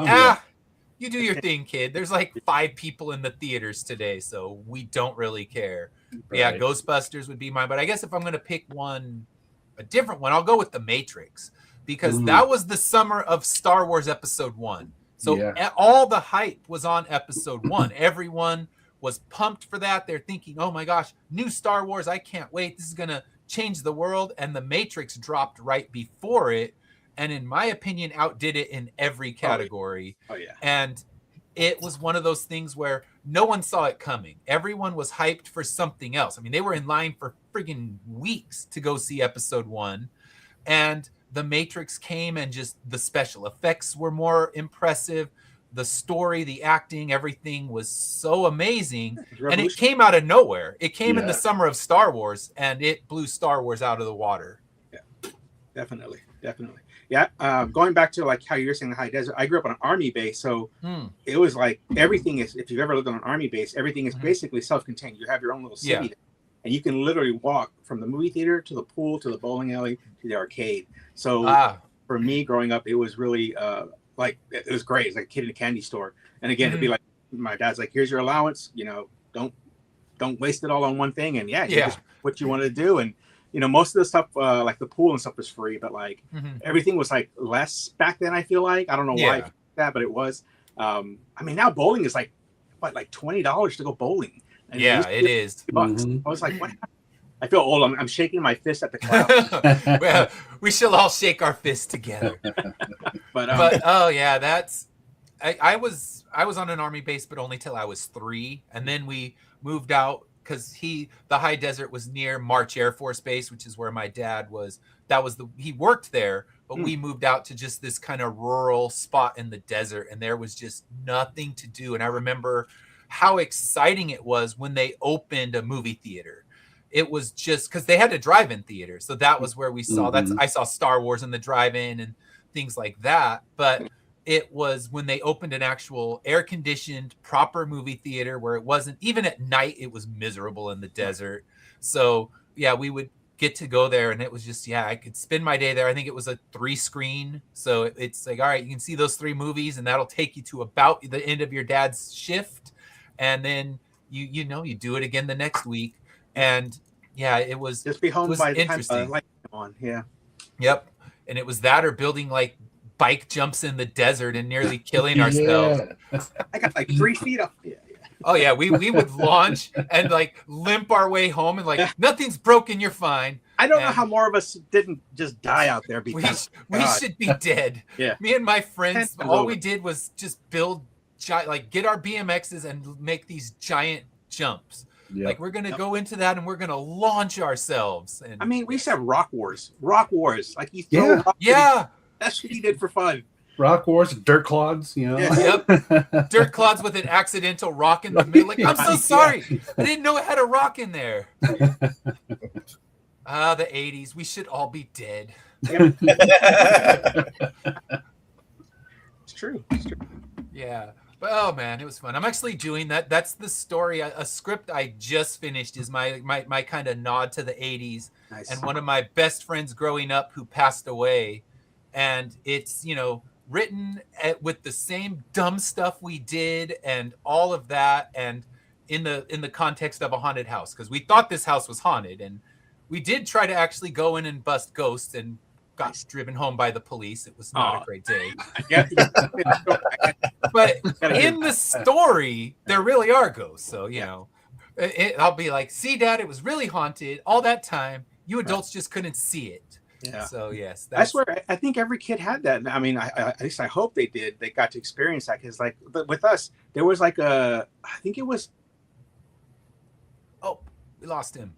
you do your thing, kid. There's like 5 people in the theaters today, so we don't really care. Right. Yeah, Ghostbusters would be mine. But I guess if I'm going to pick a different one, I'll go with The Matrix, because that was the summer of Star Wars Episode 1. So all the hype was on Episode 1. Everyone was pumped for that. They're thinking, oh my gosh, new Star Wars. I can't wait. This is going to change the world. And The Matrix dropped right before it. And in my opinion, outdid it in every category. Oh, yeah. And it was one of those things where no one saw it coming. Everyone was hyped for something else. I mean, they were in line for friggin' weeks to go see Episode 1. And The Matrix came, and just the special effects were more impressive. The story, the acting, everything was so amazing. And it came out of nowhere. It came in the summer of Star Wars, and it blew Star Wars out of the water. Yeah, definitely. Yeah, going back to like how you're saying the high desert, I grew up on an army base, so it was like everything is. If you've ever lived on an army base, everything is basically self-contained. You have your own little city, there, and you can literally walk from the movie theater to the pool to the bowling alley to the arcade. So for me, growing up, it was really like it was great. It's like a kid in a candy store. And again, it'd be like my dad's like, "Here's your allowance. Don't waste it all on one thing." And just what you want to do. And most of the stuff, like the pool and stuff, was free, but like everything was like less back then. I feel like I don't know why that, but it was. I mean, now bowling is like $20 to go bowling. And it is. $2. I was like, what? I feel old. I'm shaking my fist at the cloud. Well, we shall all shake our fists together. but that's. I was on an army base, but only till I was 3, and then we moved out. Because the high desert was near March Air Force Base, which is where my dad was. He worked there, but we moved out to just this kind of rural spot in the desert, and there was just nothing to do. And I remember how exciting it was when they opened a movie theater. It was just because they had a drive-in theater, so that was where we saw. I saw Star Wars in the drive-in and things like that, but. It was when they opened an actual air-conditioned, proper movie theater where it wasn't, even at night, it was miserable in the desert. So, we would get to go there, and it was just, I could spend my day there. I think it was a 3-screen. So it's like, all right, you can see those 3 movies, and that'll take you to about the end of your dad's shift. And then, you do it again the next week. And, it was just be home by the time light on. Yeah. Yep. And it was that or building, like, bike jumps in the desert and nearly killing ourselves. I got like 3 feet up. Oh yeah, we would launch and like limp our way home and like nothing's broken, you're fine. I don't know how more of us didn't just die out there because we should be dead. Yeah. Me and my friends, all we did was just build get our BMXs and make these giant jumps. Yep. Like we're gonna go into that and we're gonna launch ourselves. And I mean, we used to have rock wars. Like you throw rock. That's what he did for fun. Rock wars, dirt clods, Yep. Dirt clods with an accidental rock in the middle. Like, I'm so sorry. I didn't know it had a rock in there. The 80s. We should all be dead. It's true. It's true. Yeah. But oh man, it was fun. I'm actually doing that. That's the story. A script I just finished is my kind of nod to the 80s. Nice. And one of my best friends growing up who passed away. And it's, written with the same dumb stuff we did and all of that. And in the context of a haunted house, because we thought this house was haunted. And we did try to actually go in and bust ghosts and got driven home by the police. It was not a great day. But in the story, there really are ghosts. So, I'll be like, see, Dad, it was really haunted all that time. You adults just couldn't see it. Yeah. So, yes. I swear, I think every kid had that. I mean, at least I hope they did. They got to experience that. Because, like, with us, there was like I think it was. Oh, we lost him.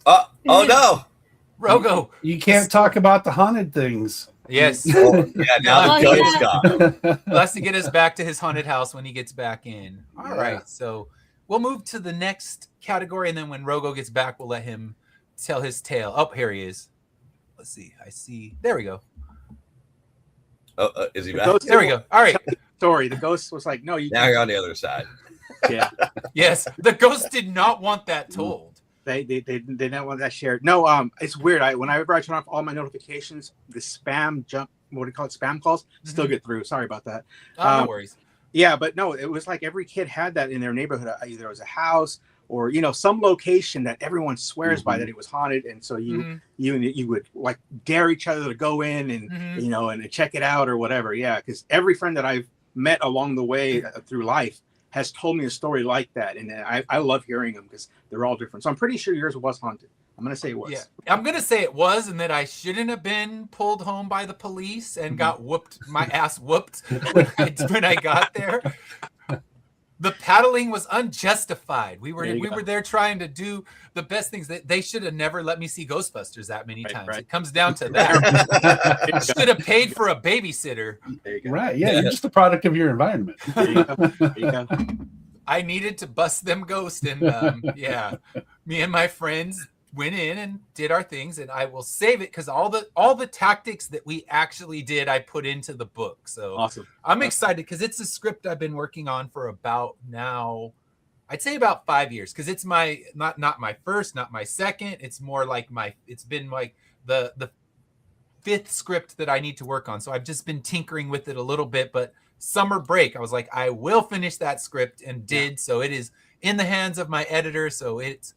Oh no. Rogo. You can't talk about the haunted things. Yes. Yeah, now the gun is gone. He'll have to get us back to his haunted house when he gets back in. All right. So we'll move to the next category. And then when Rogo gets back, we'll let him tell his tale. Oh, here he is. Let's see. I see. There we go. Oh, is he back? There we go. All right. Story. The ghost was like, no, you Now you're on the other side. Yeah. Yes. The ghost did not want that told. They didn't want that shared. No, it's weird. Whenever I turn off all my notifications, the spam what do you call it? Spam calls still get through. Sorry about that. No worries. Yeah, but no, it was like every kid had that in their neighborhood. Either it was a house or some location that everyone swears by that it was haunted, and so you would like dare each other to go in and and check it out or whatever. Yeah, because every friend that I've met along the way through life has told me a story like that, and I love hearing them because they're all different. So I'm pretty sure yours was haunted. I'm gonna say it was. Yeah, I'm gonna say it was, and that I shouldn't have been pulled home by the police and got my ass whooped when I got there. The paddling was unjustified. We were there trying to do the best things. That they should have never let me see Ghostbusters that many times. Right. It comes down to that. Should have paid for a babysitter. Right? Yeah, you're just a product of your environment. There you go. There you go. I needed to bust them ghosts, and me and my friends went in and did our things, and I will save it because all the tactics that we actually did, I put into the book. So awesome. I'm excited because it's a script I've been working on for about now, I'd say about 5 years, because it's my not my first, not my second. It's more like it's been like the fifth script that I need to work on. So I've just been tinkering with it a little bit, but summer break, I was like, I will finish that script, and did. Yeah. So it is in the hands of my editor. So it's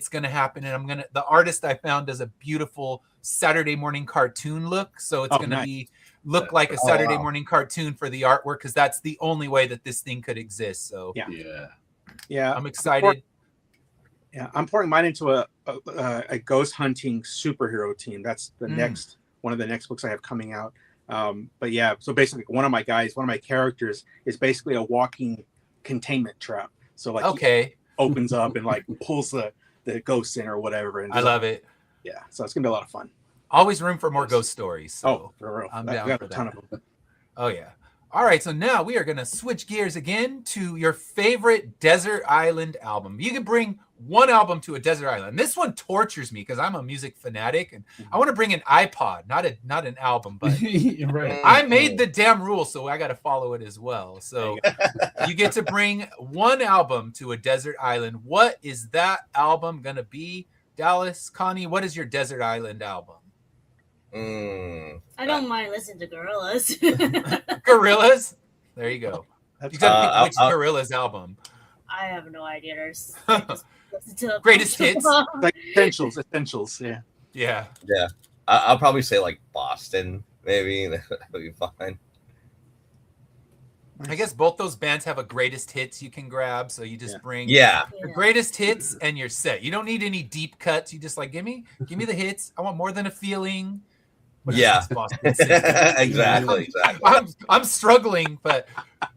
going to happen. And the artist I found does a beautiful Saturday morning cartoon look. So it's going to look like a Saturday morning cartoon for the artwork, because that's the only way that this thing could exist. So yeah, I'm excited. I'm pouring mine into a ghost hunting superhero team. That's the next one of the next books I have coming out. But yeah, so basically one of my characters is basically a walking containment trap. So like he opens up and like pulls the ghosts in or whatever. And I love it. Yeah, so it's gonna be a lot of fun. Always room for more ghost stories. So for real. I'm down for a ton of them. Oh yeah. All right, so now we are going to switch gears again to your favorite desert island album. You can bring one album to a desert island. This one tortures me because I'm a music fanatic, and I want to bring an iPod, not an album. But right. I made the damn rule, so I got to follow it as well. So you get to bring one album to a desert island. What is that album going to be? Dallas, Connie, what is your desert island album? I don't mind listening to Gorillaz. Gorillaz? There you go. You got to pick which Gorillaz album. I have no idea. There's greatest hits. Like essentials. Yeah. I'll probably say like Boston, maybe. That would be fine. I guess both those bands have a greatest hits you can grab, so you just bring your greatest hits and you're set. You don't need any deep cuts. You just like give me the hits. I want More Than a Feeling. Exactly. I'm struggling, but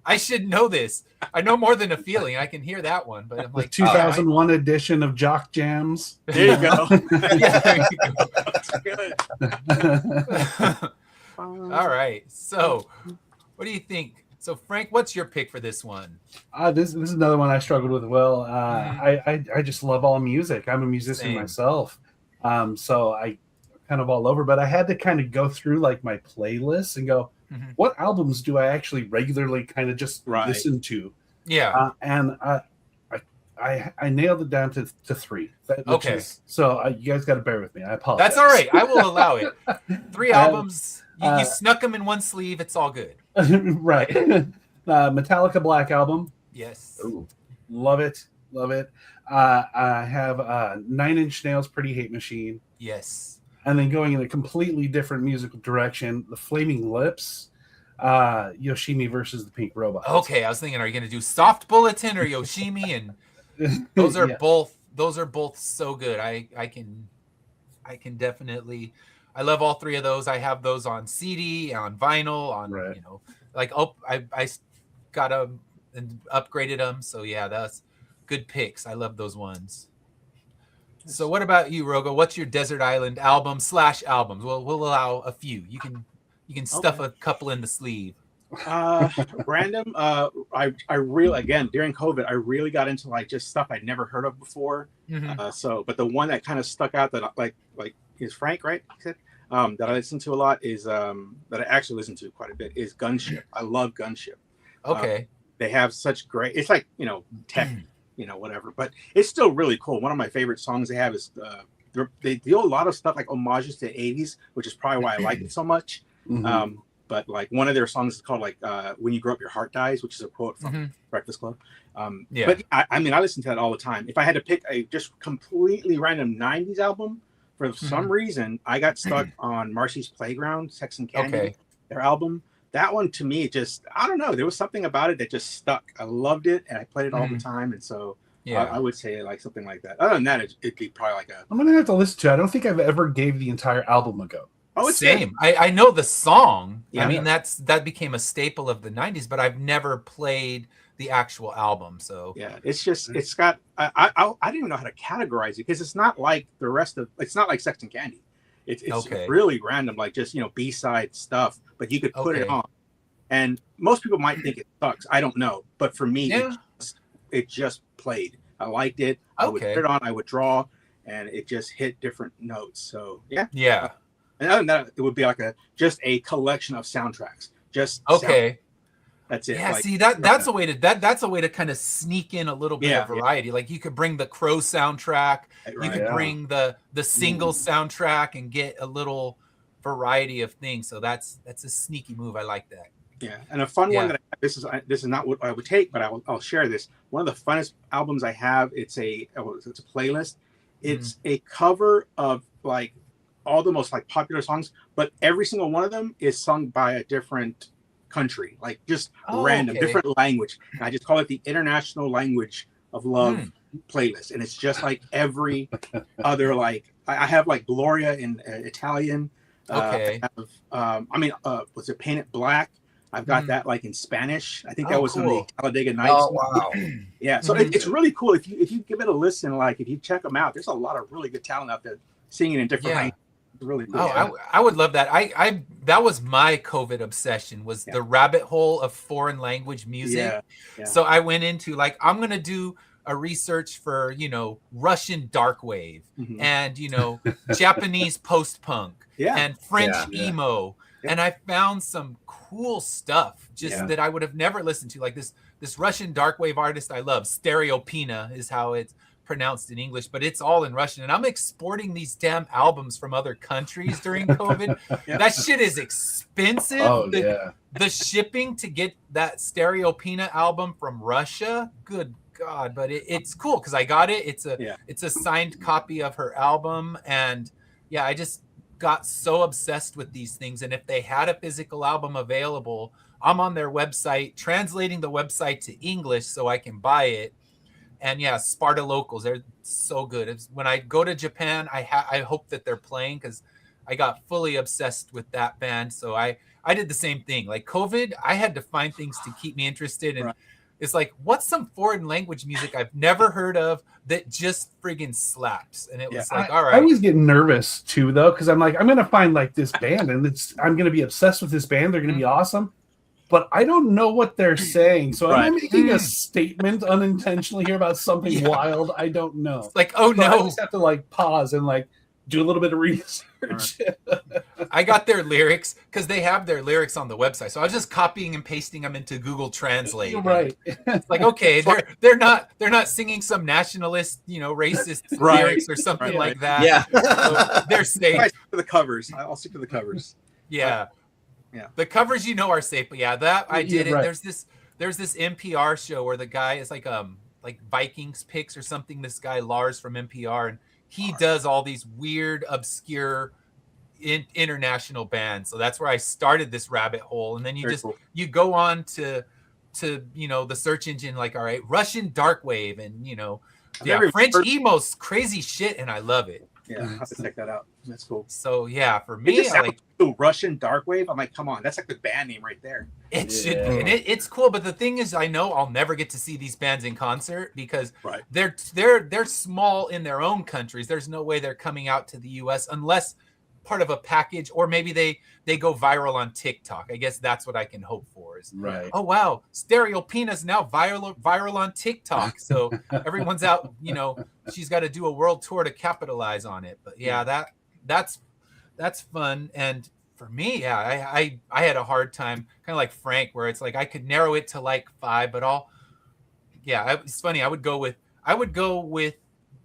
I should know this. I know More Than a Feeling. I can hear that one, but I'm like 2001 edition of Jock Jams. There you go. There you go. All right. So, what do you think? So, Frank, what's your pick for this one? This is another one I struggled with. Well, I just love all music. I'm a musician myself, so I kind of all over, but I had to kind of go through like my playlists and go, Mhm. what albums do I actually regularly kind of just Right. listen to? Yeah. And I nailed it down to 3. Okay. So you guys got to bear with me. I apologize. That's all right. I will allow it. 3 Um, albums. You snuck them in one sleeve. It's all good. Right. Metallica Black Album. Yes. Ooh. Love it. Love it. I have 9 Inch Nails Pretty Hate Machine. Yes. And then going in a completely different musical direction, the Flaming Lips, Yoshimi versus the Pink Robot. Okay. I was thinking, are you going to do Soft Bulletin or Yoshimi? And those are Yeah. both so good. I can definitely. I love all 3 of those. I have those on CD, on vinyl, on Right. like I got them and upgraded them. So yeah, that's good picks. I love those ones. So what about you, Rogo? What's your Desert Island albums? Well, we'll allow a few. You can stuff a couple in the sleeve. Random. I really, again, during COVID, I really got into like just stuff I'd never heard of before. Mhm. But the one that kind of stuck out that like is Frank, right? He said, that I listen to a lot is that I actually listen to quite a bit is Gunship. I love Gunship. Okay. They have such great. It's like tech, whatever, but it's still really cool. One of my favorite songs they have is they do a lot of stuff like homages to the 80s, which is probably why I like it so much. Mhm. But like one of their songs is called like "When You Grow Up, Your Heart Dies," which is a quote from Mhm. Breakfast Club. Yeah. But I mean, I listen to that all the time. If I had to pick a just completely random '90s album, for some reason, I got stuck on Marcy's Playground, Sex and Candy, Okay. their album. That one to me, just I don't know. There was something about it that just stuck. I loved it, and I played it all the time. And so Yeah. I would say like something like that. Other than that, it'd be probably like a I'm gonna have to listen to it. I don't think I've ever gave the entire album a go. it's good. Same. I know the song. Yeah. I mean, that became a staple of the 90s, but I've never played the actual album. So Yeah, it's just it's got I didn't even know how to categorize it because it's not like the rest of it's not like Sex and Candy. It's Okay. really random, like just B-side stuff, but you could put it Okay. on. And most people might think it sucks. I don't know, but for me, Yeah. it just played. I liked it. I would Okay. put it on. I would draw, and it just hit different notes. So yeah. yeah. And other than that, it would be like just a collection of soundtracks. Just Okay. that's it. Yeah, Like, see that's a way to kind of sneak in a little bit Yeah, of variety. Like you could bring the Crow soundtrack, you right. could Yeah. bring the single soundtrack and get a little variety of things. So that's a sneaky move. I like that. Yeah, and a fun Yeah. one that this is not what I would take, but I'll share this. One of the funnest albums I have. It's a playlist. It's a cover of like all the most like popular songs, but every single one of them is sung by a different country, like just Oh, random, okay. different language. And I just call it the International Language of Love playlist, and it's just like every other like I have like Gloria in Italian. Okay. I have, was it Paint It Black? I've got that like in Spanish. I think that Oh, was on cool. the Talladega Nights. Oh wow! Yeah, so it's really cool if you give it a listen. Like if you check them out, there's a lot of really good talent out there singing in different Yeah. languages. It's really cool. Oh, I would love that. I that was my COVID obsession was Yeah. the rabbit hole of foreign language music. Yeah, yeah. So I went into like I'm gonna do a research for Russian dark wave Mhm. and Japanese post punk Yeah. and French Yeah. emo, Yeah. and I found some cool stuff just Yeah. that I would have never listened to. Like this Russian dark wave artist I love, Stereopina is how it's pronounced in English, but it's all in Russian. And I'm exporting these damn albums from other countries during COVID. Yeah. That shit is expensive. Oh the, yeah. the shipping to get that Stereopina album from Russia, good God, but it's cool because I got it. It's a signed copy of her album, and yeah, I just got so obsessed with these things. And if they had a physical album available, I'm on their website translating the website to English so I can buy it. And yeah, Sparta Locals, they're so good. When I go to Japan, I hope that they're playing because I got fully obsessed with that band. So I did the same thing. Like COVID, I had to find things to keep me interested. And it's like, what's some foreign language music I've never heard of that just friggin' slaps? And it was like, all I right. always get nervous too, though, because I'm like, I'm gonna find like this band, and I'm gonna be obsessed with this band. They're gonna be awesome, but I don't know what they're saying. So am I making a statement unintentionally here about something wild? I don't know. It's like, oh So I no. just have to like pause and like do a little bit of research. I got their lyrics because they have their lyrics on the website. So I was just copying and pasting them into Google Translate. Right. It's like, okay, they're not singing some nationalist, racist lyrics or something like that. Yeah. So they're safe. I stick to the covers. I'll stick to the covers. Yeah. Yeah. The covers are safe, but yeah, that I did it. Right. There's this NPR show where the guy is like Vikings picks or something. This guy Lars from NPR, and he does all these weird, obscure international bands. So that's where I started this rabbit hole. And then you go on to the search engine, like, all right, Russian dark wave and French emos, crazy shit, and I love it. Yeah, I'll have to check that out. That's cool. So yeah, for It me, just I sounds like cool. Russian dark wave. I'm like, come on, that's like the band name right there. it should be, and it's cool. But the thing is, I know I'll never get to see these bands in concert because Right. they're small in their own countries. There's no way they're coming out to the U.S. unless part of a package, or maybe they go viral on TikTok. I guess that's what I can hope for. Is Right. oh wow, Stereopina's now viral on TikTok. So everyone's out. She's got to do a world tour to capitalize on it. But yeah, that's fun. And for me, yeah, I had a hard time, kind of like Frank, where it's like I could narrow it to like 5, but it's funny. I would go with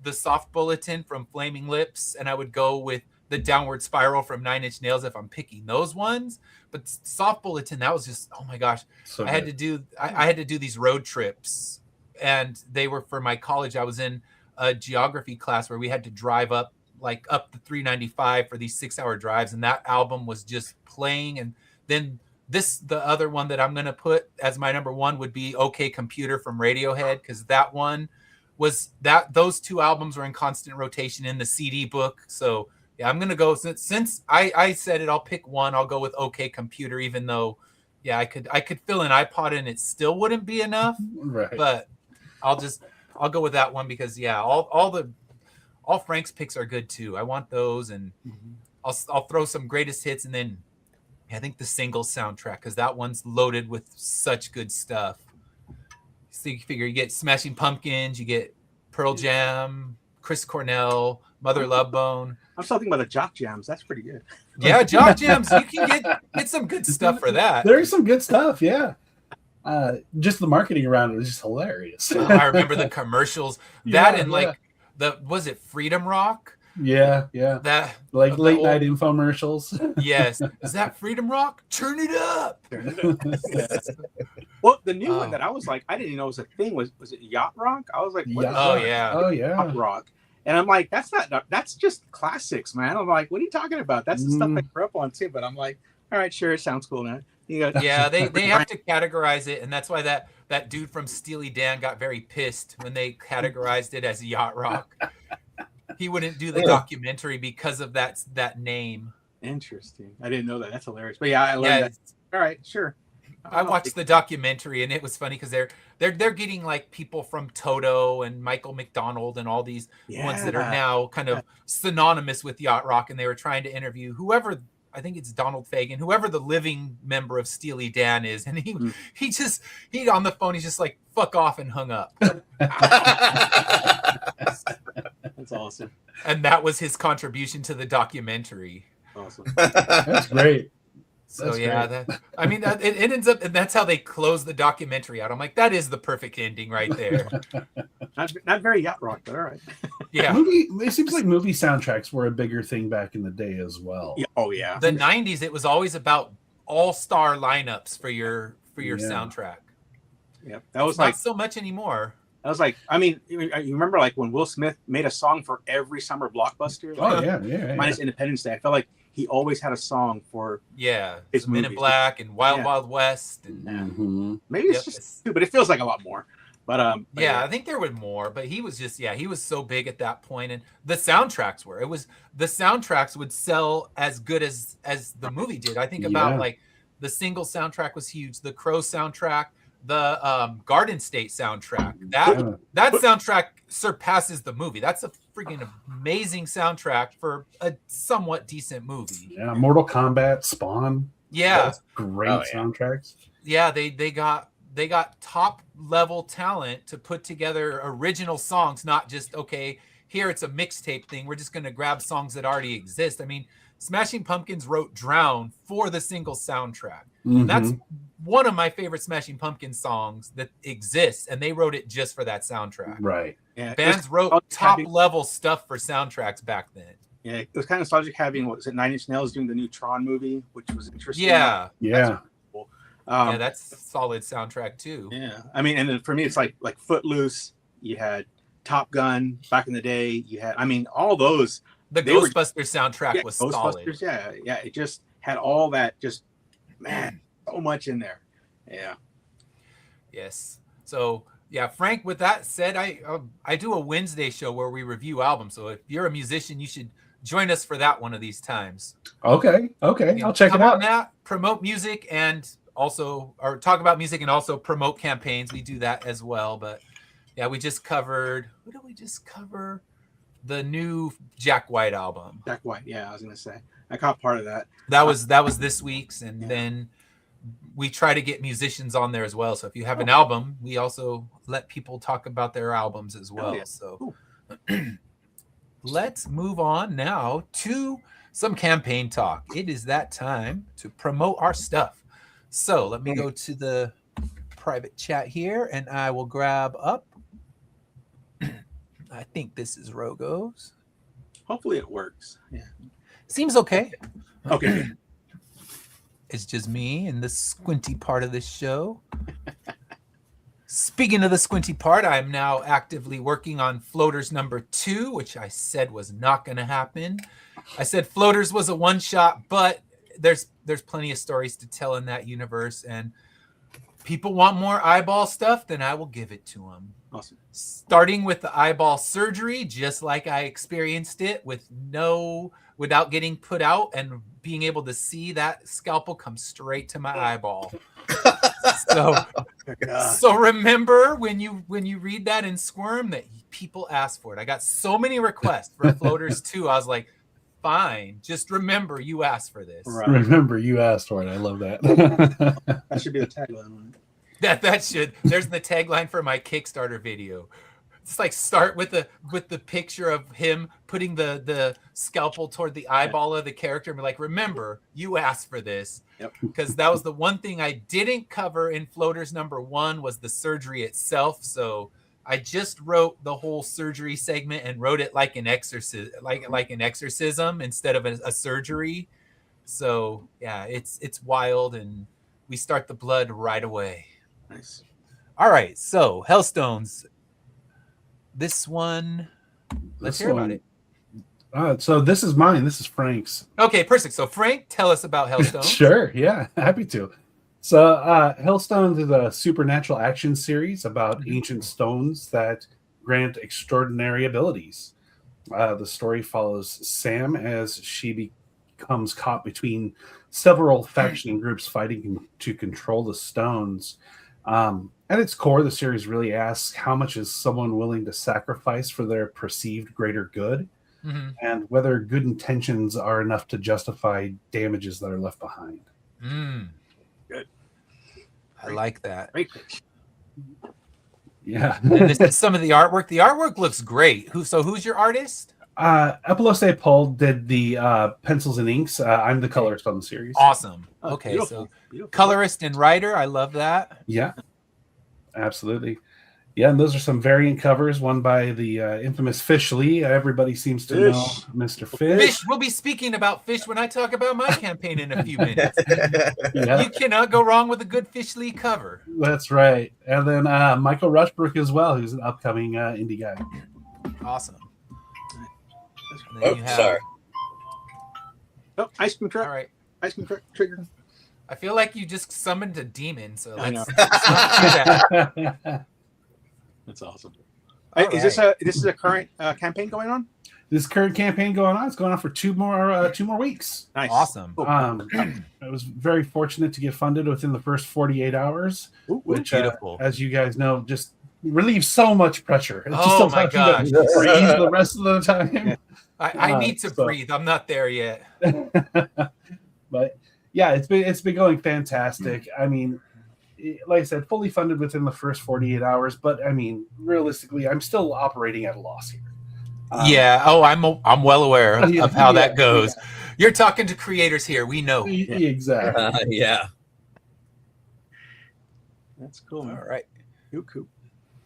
the Soft Bulletin from Flaming Lips, and I would go with the Downward Spiral from Nine Inch Nails if I'm picking those ones. But Soft Bulletin, that was just, oh my gosh. So I had to do these road trips, and they were for my college. I was in a geography class where we had to drive up the 395 for these 6-hour drives, and that album was just playing. And then the other one that I'm going to put as my number 1 would be OK Computer from Radiohead, because that one was those 2 albums were in constant rotation in the CD book. So yeah, I'm gonna go since I said it. I'll pick one. I'll go with OK Computer, even though, yeah, I could fill an iPod and it still wouldn't be enough. Right. But I'll go with that one because all Frank's picks are good too. I want those, and I'll throw some greatest hits, and then I think the single soundtrack, because that one's loaded with such good stuff. So you figure you get Smashing Pumpkins, you get Pearl Jam, Chris Cornell, Mother Love Bone. I'm still thinking about the Jock Jams. That's pretty good. Yeah, Jock Jams. You can get some good stuff for that. There's some good stuff, yeah. Just the marketing around it is just hilarious. I remember the commercials. Was it Freedom Rock? Yeah. That like late night infomercials. Yes. Is that Freedom Rock? Turn it up. Well, the new one that I was like, I didn't even know it was a thing. Was it Yacht Rock? I was like, what is Oh that? yeah. Yacht Rock. And I'm like, that's just classics, man. I'm like, what are you talking about? That's the stuff I grew up on too. But I'm like, all right, sure, it sounds cool now. Yeah, they have to categorize it, and that's why that dude from Steely Dan got very pissed when they categorized it as Yacht Rock. He wouldn't do the documentary because of that name. Interesting. I didn't know that. That's hilarious. But yeah, I learned that. All right, sure. I watched the documentary, and it was funny because they're getting like people from Toto and Michael McDonald and all these ones that are now kind of synonymous with Yacht Rock, and they were trying to interview whoever. I think it's Donald Fagen, whoever the living member of Steely Dan is, and he on the phone, he's just like, fuck off, and hung up. That's awesome. And that was his contribution to the documentary. Awesome. That's great. So it ends up, and that's how they close the documentary out. I'm like, that is the perfect ending right there. Not very Yacht Rock, but all right. Yeah. It seems like movie soundtracks were a bigger thing back in the day as well. Yeah. Oh yeah. The 90s, it was always about all-star lineups for your soundtrack. Yeah. That was not so much anymore. I was like, I mean, you remember like when Will Smith made a song for every summer blockbuster? Oh yeah. Minus Independence Day. I felt like he always had a song for his Men in Black and Wild Wild West, and maybe it's just two, but it feels like a lot more. But I think there were more, but he was just he was so big at that point, and the soundtracks would sell as good as the movie did. I think about like the single soundtrack was huge, the Crow soundtrack, the Garden State soundtrack. That soundtrack surpasses the movie. That's a freaking amazing soundtrack for a somewhat decent movie. Yeah, Mortal Kombat, Spawn. Yeah, great soundtracks. Yeah, they got top level talent to put together original songs, not just here it's a mixtape thing. We're just going to grab songs that already exist. I mean, Smashing Pumpkins wrote Drown for the single soundtrack. Mhm. That's one of my favorite Smashing Pumpkins songs that exists, and they wrote it just for that soundtrack. Right. Yeah, Bands wrote top level stuff for soundtracks back then. Yeah, it was kind of nostalgic having, what was it, 9 Inch Nails doing the new Tron movie, which was interesting. Yeah. Yeah. Yeah, that's a solid soundtrack too. Yeah, I mean, and then for me, it's like Footloose. You had Top Gun back in the day. You had, I mean, all those. The They were- Ghostbusters soundtrack was solid. Ghostbusters. Yeah, it just had all that. Just man, so much in there. Yeah. Yes. So yeah, Frank. With that said, I do a Wednesday show where we review albums. So if you're a musician, you should join us for that one of these times. Okay. You I'll check come it out. on that, promote music and also, or talk about music and also promote campaigns. We do that as well. But yeah, we just covered. What did we just cover? The new Jack White album. Jack White. Yeah, I was gonna say I caught part of that. That was this week's, and Yeah. then we try to get musicians on there as well. So if you have an album, we also let people talk about their albums as well. yeah. So let's move on now to some campaign talk. It is that time to promote our stuff. So let me go to the private chat here, and I will grab up. I think this is Rogo's. Hopefully it works. Yeah. Seems okay. Okay. It's just me and the squinty part of this show. Speaking of the squinty part, I'm now actively working on Floaters #2, which I said was not going to happen. I said Floaters was a one-shot, but there's plenty of stories to tell in that universe, and people want more eyeball stuff, then I will give it to them. Awesome. Starting with the eyeball surgery, just like I experienced it without getting put out and being able to see that scalpel come straight to my eyeball. So remember when you read that and squirm that people asked for it. I got so many requests for Floaters 2. I was like, fine, just remember you asked for this. Right. Remember, you asked for it. I love that. That should be the tagline. There's the tagline for my Kickstarter video. It's like start with the picture of him putting the scalpel toward the eyeball of the character and be like, remember, you asked for this. Yep. Because that was the one thing I didn't cover in Floaters #1 was the surgery itself. So I just wrote the whole surgery segment and wrote it like an exorcism, like an exorcism instead of a surgery. So yeah, it's wild, and we start the blood right away. Nice. All right, so Hellstones. This one, let's hear about it. So this is mine. This is Frank's. Okay, perfect. So Frank, tell us about Hellstones. Sure. Yeah, happy to. So Hellstones is a supernatural action series about ancient stones that grant extraordinary abilities. The story follows Sam as she becomes caught between several faction groups fighting to control the stones. At its core, the series really asks how much is someone willing to sacrifice for their perceived greater good, and whether good intentions are enough to justify damages that are left behind. Good. I like that. Great pitch. Yeah. And this is some of the artwork. The artwork looks great. Who's your artist? Epilose Paul did the pencils and inks. I'm the colorist on the series. Awesome. Oh, Okay, beautiful. so Beautiful. colorist and writer. I love that. Yeah, absolutely. Yeah, and those are some variant covers, one by the infamous Fish Lee. Everybody seems to know Fish. Mr. Fish. Fish. We'll be speaking about Fish when I talk about my campaign in a few minutes. Yeah, You cannot go wrong with a good Fish Lee cover. that's right. And then Michael Rushbrook as well, who's an upcoming indie guy. Awesome. And then Oh, you have- sorry. Oh, ice cream truck. All right. Ice cream truck trigger. I feel like you just summoned a demon. So I let's, know. let's not do that. That's awesome. All Is this a current campaign going on? This current campaign going on. It's going on for two more weeks. Nice. Awesome. Cool. I was very fortunate to get funded within the first 48 hours, Ooh, ooh. which, Beautiful. as you guys know, just relieves so much pressure. It just Oh allows my you to gosh. breathe the rest of the time. I need to so- breathe. I'm not there yet. But yeah, it's been going fantastic. I mean, like I said, fully funded within the first 48 hours. But I mean, realistically, I'm still operating at a loss here. Yeah. Oh, I'm well aware of how Yeah, that goes. You're talking to creators here. We know. Exactly. Yeah. That's cool, All man. right. Cool.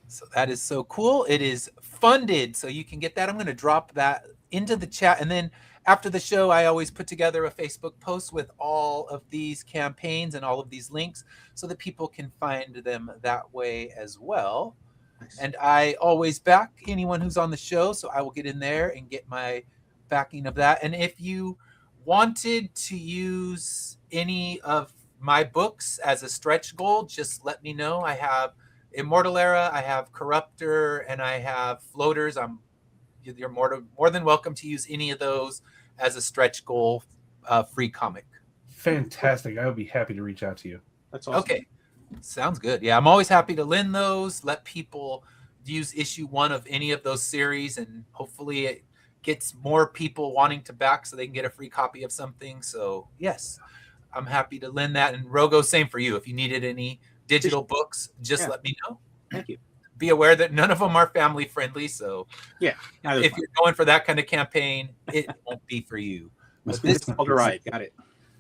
So that is so cool. It is funded, so you can get that. I'm going to drop that into the chat, and then after the show, I always put together a Facebook post with all of these campaigns and all of these links, so that people can find them that way as well. Nice. And I always back anyone who's on the show, so I will get in there and get my backing of that. And if you wanted to use any of my books as a stretch goal, just let me know. I have Immortal Era, I have Corruptor, and I have Floaters. You're more than welcome to use any of those as a stretch goal free comic. Fantastic. I would be happy to reach out to you. That's awesome. Okay. Sounds good. Yeah, I'm always happy to lend those, let people use issue 1 of any of those series, and hopefully it gets more people wanting to back so they can get a free copy of something. So yes, I'm happy to lend that. And Rogo, same for you. If you needed any digital books, just let me know. Thank you. Be aware that none of them are family friendly. So Yeah. if you're going for that kind of campaign, it won't be for you. It's called a ride. Got it.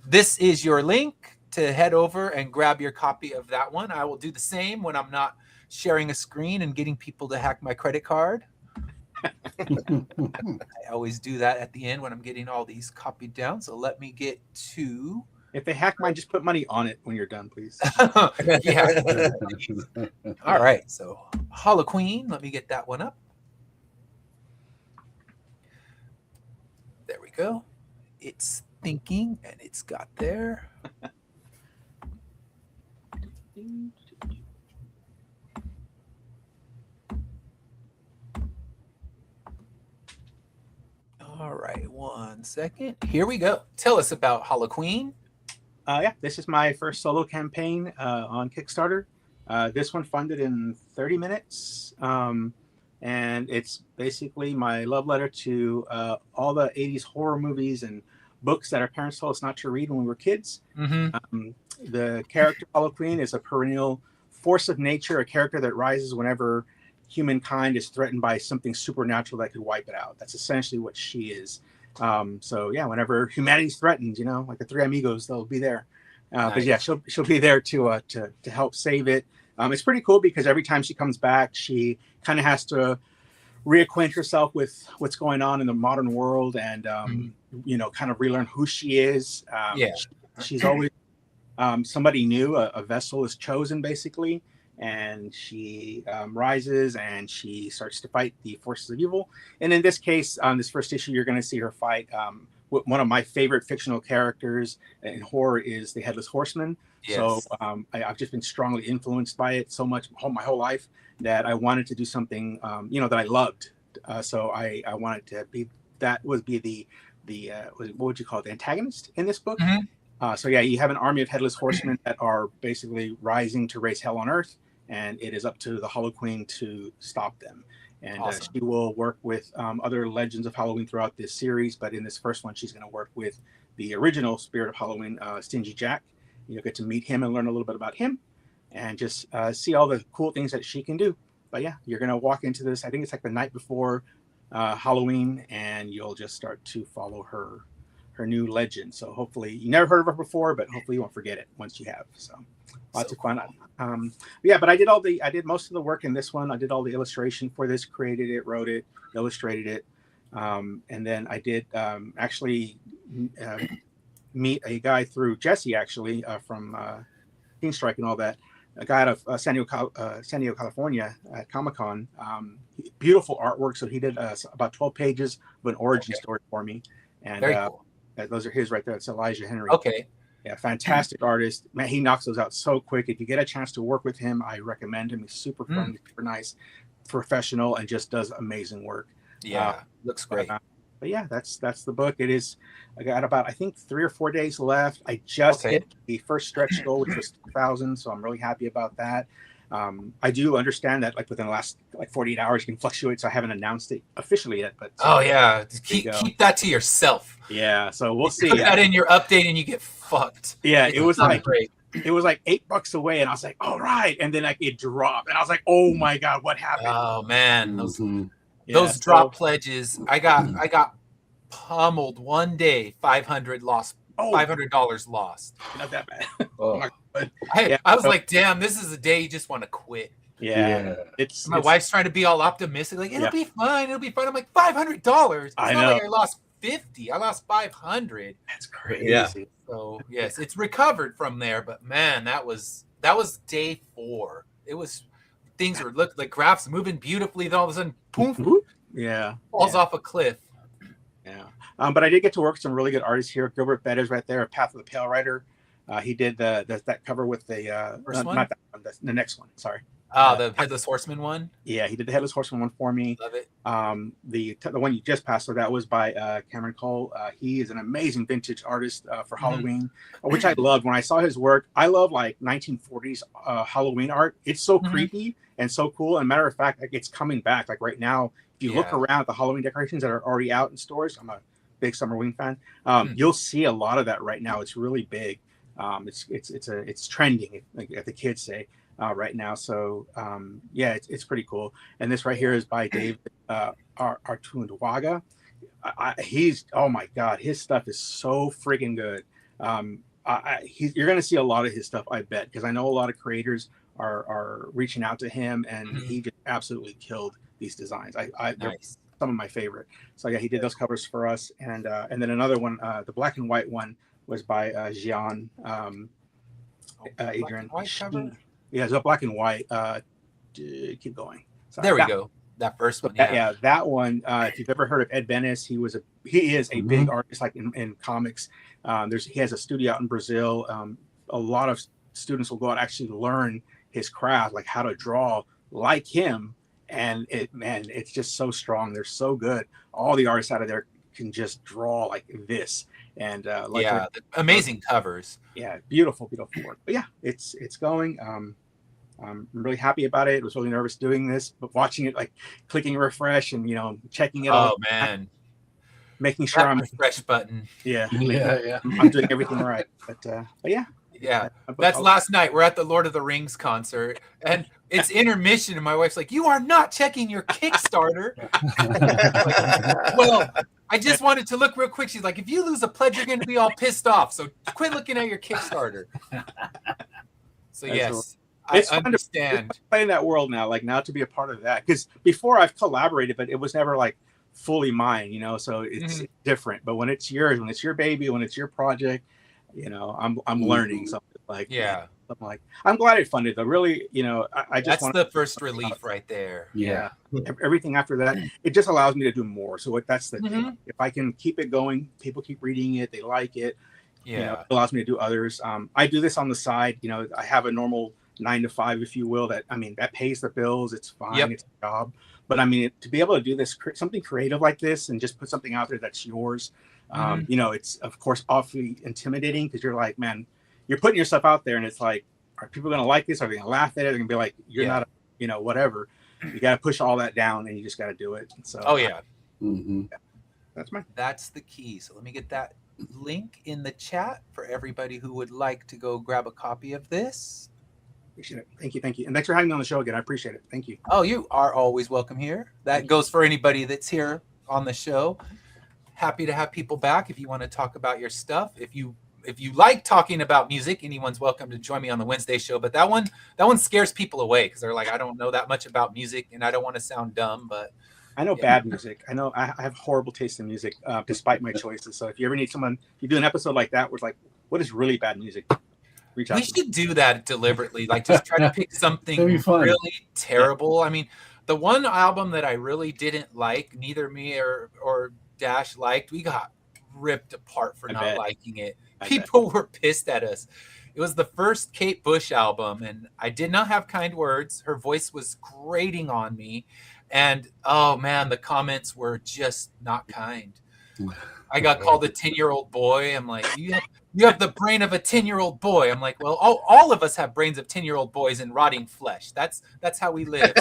This is your link to head over and grab your copy of that one. I will do the same when I'm not sharing a screen and getting people to hack my credit card. I always do that at the end when I'm getting all these copied down. So let me get to... If they hack mine, just put money on it when you're done, please. Yeah. All right. So Holoqueen, let me get that one up. There we go. It's thinking, and it's got there. All right, 1 second. Here we go. Tell us about Holoqueen. Yeah, this is my first solo campaign on Kickstarter. This one funded in 30 minutes. And it's basically my love letter to all the 80s horror movies and books that our parents told us not to read when we were kids. Mm-hmm. The character Holoqueen is a perennial force of nature, a character that rises whenever humankind is threatened by something supernatural that could wipe it out. That's essentially what she is. So yeah, whenever humanity's threatened, like the Three Amigos, they'll be there. Nice. But yeah, she'll be there to help save it. It's pretty cool because every time she comes back, she kind of has to reacquaint herself with what's going on in the modern world and kind of relearn who she is. She's always somebody new. A vessel is chosen basically, and she rises and she starts to fight the forces of evil. And in this case, on this first issue, you're going to see her fight one of my favorite fictional characters in horror is the Headless Horseman. Yes. So I've just been strongly influenced by it so much my whole life that I wanted to do something that I loved. So I wanted to be the what would you call it, the antagonist in this book. Mm-hmm. So yeah, you have an army of Headless Horsemen that are basically rising to raise hell on earth, and it is up to the Holoqueen to stop them. And Awesome. She will work with other legends of Halloween throughout this series. But in this first one, she's going to work with the original Spirit of Halloween, Stingy Jack. You'll get to meet him and learn a little bit about him and just see all the cool things that she can do. But yeah, you're going to walk into this. I think it's like the night before Halloween, and you'll just start to follow her new legend. So hopefully you never heard of her before, but hopefully you won't forget it once you have. So lots of fun. Yeah, but I did most of the work in this one. I did all the illustration for this, created it, wrote it, illustrated it. And then I did actually meet a guy through Jesse, actually, from Team Strike and all that. A guy out of San Diego, California at Comic-Con. Beautiful artwork. So he did about 12 pages of an origin story for me. And Very cool. Those are his right there. It's Elijah Henry. Okay. Yeah, fantastic artist. Man, he knocks those out so quick. If you get a chance to work with him, I recommend him. He's super friendly, super nice, professional, and just does amazing work. Yeah, looks great. But yeah, that's the book. It is. I got about, I think, 3 or 4 days left. I just hit the first stretch goal, which was 2,000. So I'm really happy about that. I do understand that like within the last 48 hours you can fluctuate. So I haven't announced it officially yet. But yeah, just keep that to yourself. Yeah, so we'll see. Put that in your update and you get fucked. Yeah, it was like great. It was like $8 away, and I was like, "All right," and then like it dropped, and I was like, "Oh my god, what happened?" Oh man, Those drop pledges, I got pummeled one day. $500 lost. $500 lost. Not that bad. Oh. I was like, damn, this is a day you just want to quit. Yeah. It's My wife's trying to be all optimistic, like it'll be fine, it'll be fine. I'm like, $500. It's I not know. like I lost 50. I lost 500. That's crazy. Yeah. So yes, it's recovered from there, but man, that was day 4. It was things were the graphs moving beautifully, then all of a sudden, poof, Yeah. falls off a cliff. Yeah. But I did get to work with some really good artists here. Gilbert Bettis right there, Path of the Pale Rider. He did that cover with the First one? not that one, the next one. Sorry. Oh, the Headless Horseman one. Yeah, he did the Headless Horseman one for me. Love it. The one you just passed, so that was by Cameron Cole. He is an amazing vintage artist for Halloween, which I loved. When I saw his work, I love like 1940s Halloween art. It's so creepy and so cool. And matter of fact, like, it's coming back. Like right now, if you look around at the Halloween decorations that are already out in stores, I'm a big Summerween fan. You'll see a lot of that right now. It's really big. It's trending, like the kids say. Right now, so it's pretty cool. And this right here is by David Artundwaga. He's, oh my god, his stuff is so freaking good. You're gonna see a lot of his stuff, I bet, because I know a lot of creators are reaching out to him, and he just absolutely killed these designs. They're some of my favorite. So yeah, he did those covers for us, and then another one, the black and white one was by Gian Adrian. Yeah, it's a black and white. Keep going. Sorry. There we go. That first one. Yeah, that one. If you've ever heard of Ed Benes, he is a big artist, like in comics. He has a studio out in Brazil. A lot of students will go out and actually learn his craft, like how to draw like him. And it's just so strong. They're so good. All the artists out of there can just draw like this. And amazing covers. Yeah, beautiful work. But yeah, it's going. I'm really happy about it. I was really nervous doing this, but watching it, like clicking refresh and checking it. Oh man, making sure that I'm refresh button. Yeah. I'm doing everything right. But yeah. Yeah, that's last night. We're at the Lord of the Rings concert, and it's intermission, and my wife's like, "You are not checking your Kickstarter." Like, well, I just wanted to look real quick. She's like, "If you lose a pledge, you're going to be all pissed off. So quit looking at your Kickstarter." So yes, I understand. It's play in that world now, like now to be a part of that. Because before I've collaborated, but it was never like fully mine, So it's different. But when it's yours, when it's your baby, when it's your project. I'm learning something like something like. I'm glad it funded though. Really, I just that's the first relief right there. Yeah. Everything after that, it just allows me to do more. So that's the thing. If I can keep it going, people keep reading it, they like it. It allows me to do others. I do this on the side. I have a normal 9 to 5, if you will. That pays the bills. It's fine. It's a job. But to be able to do this, something creative like this, and just put something out there that's yours. It's of course awfully intimidating because you're like, man, you're putting yourself out there, and it's like, are people going to like this? Are they going to laugh at it? They're going to be like, you're not, whatever. You got to push all that down, and you just got to do it. So, that's the key. So let me get that link in the chat for everybody who would like to go grab a copy of this. Appreciate it. Thank you, and thanks for having me on the show again. I appreciate it. Thank you. Oh, you are always welcome here. That goes for anybody that's here on the show. Happy to have people back. If you want to talk about your stuff, if you like talking about music, anyone's welcome to join me on the Wednesday show. But that one scares people away because they're like, I don't know that much about music, and I don't want to sound dumb. But I know bad music. I know I have horrible taste in music, despite my choices. So if you ever need someone, if you do an episode like that, where it's like, what is really bad music? Reach out. We should do that deliberately. Like just try to pick something really terrible. I mean, the one album that I really didn't like, neither me or Dash liked, we got ripped apart for not liking it. People were pissed at us. It was the first Kate Bush album, and I did not have kind words. Her voice was grating on me, and oh man, the comments were just not kind. I got called a 10-year-old boy. I'm like, you have the brain of a 10-year-old boy. I'm like, well, all of us have brains of 10-year-old boys in rotting flesh. That's how we live.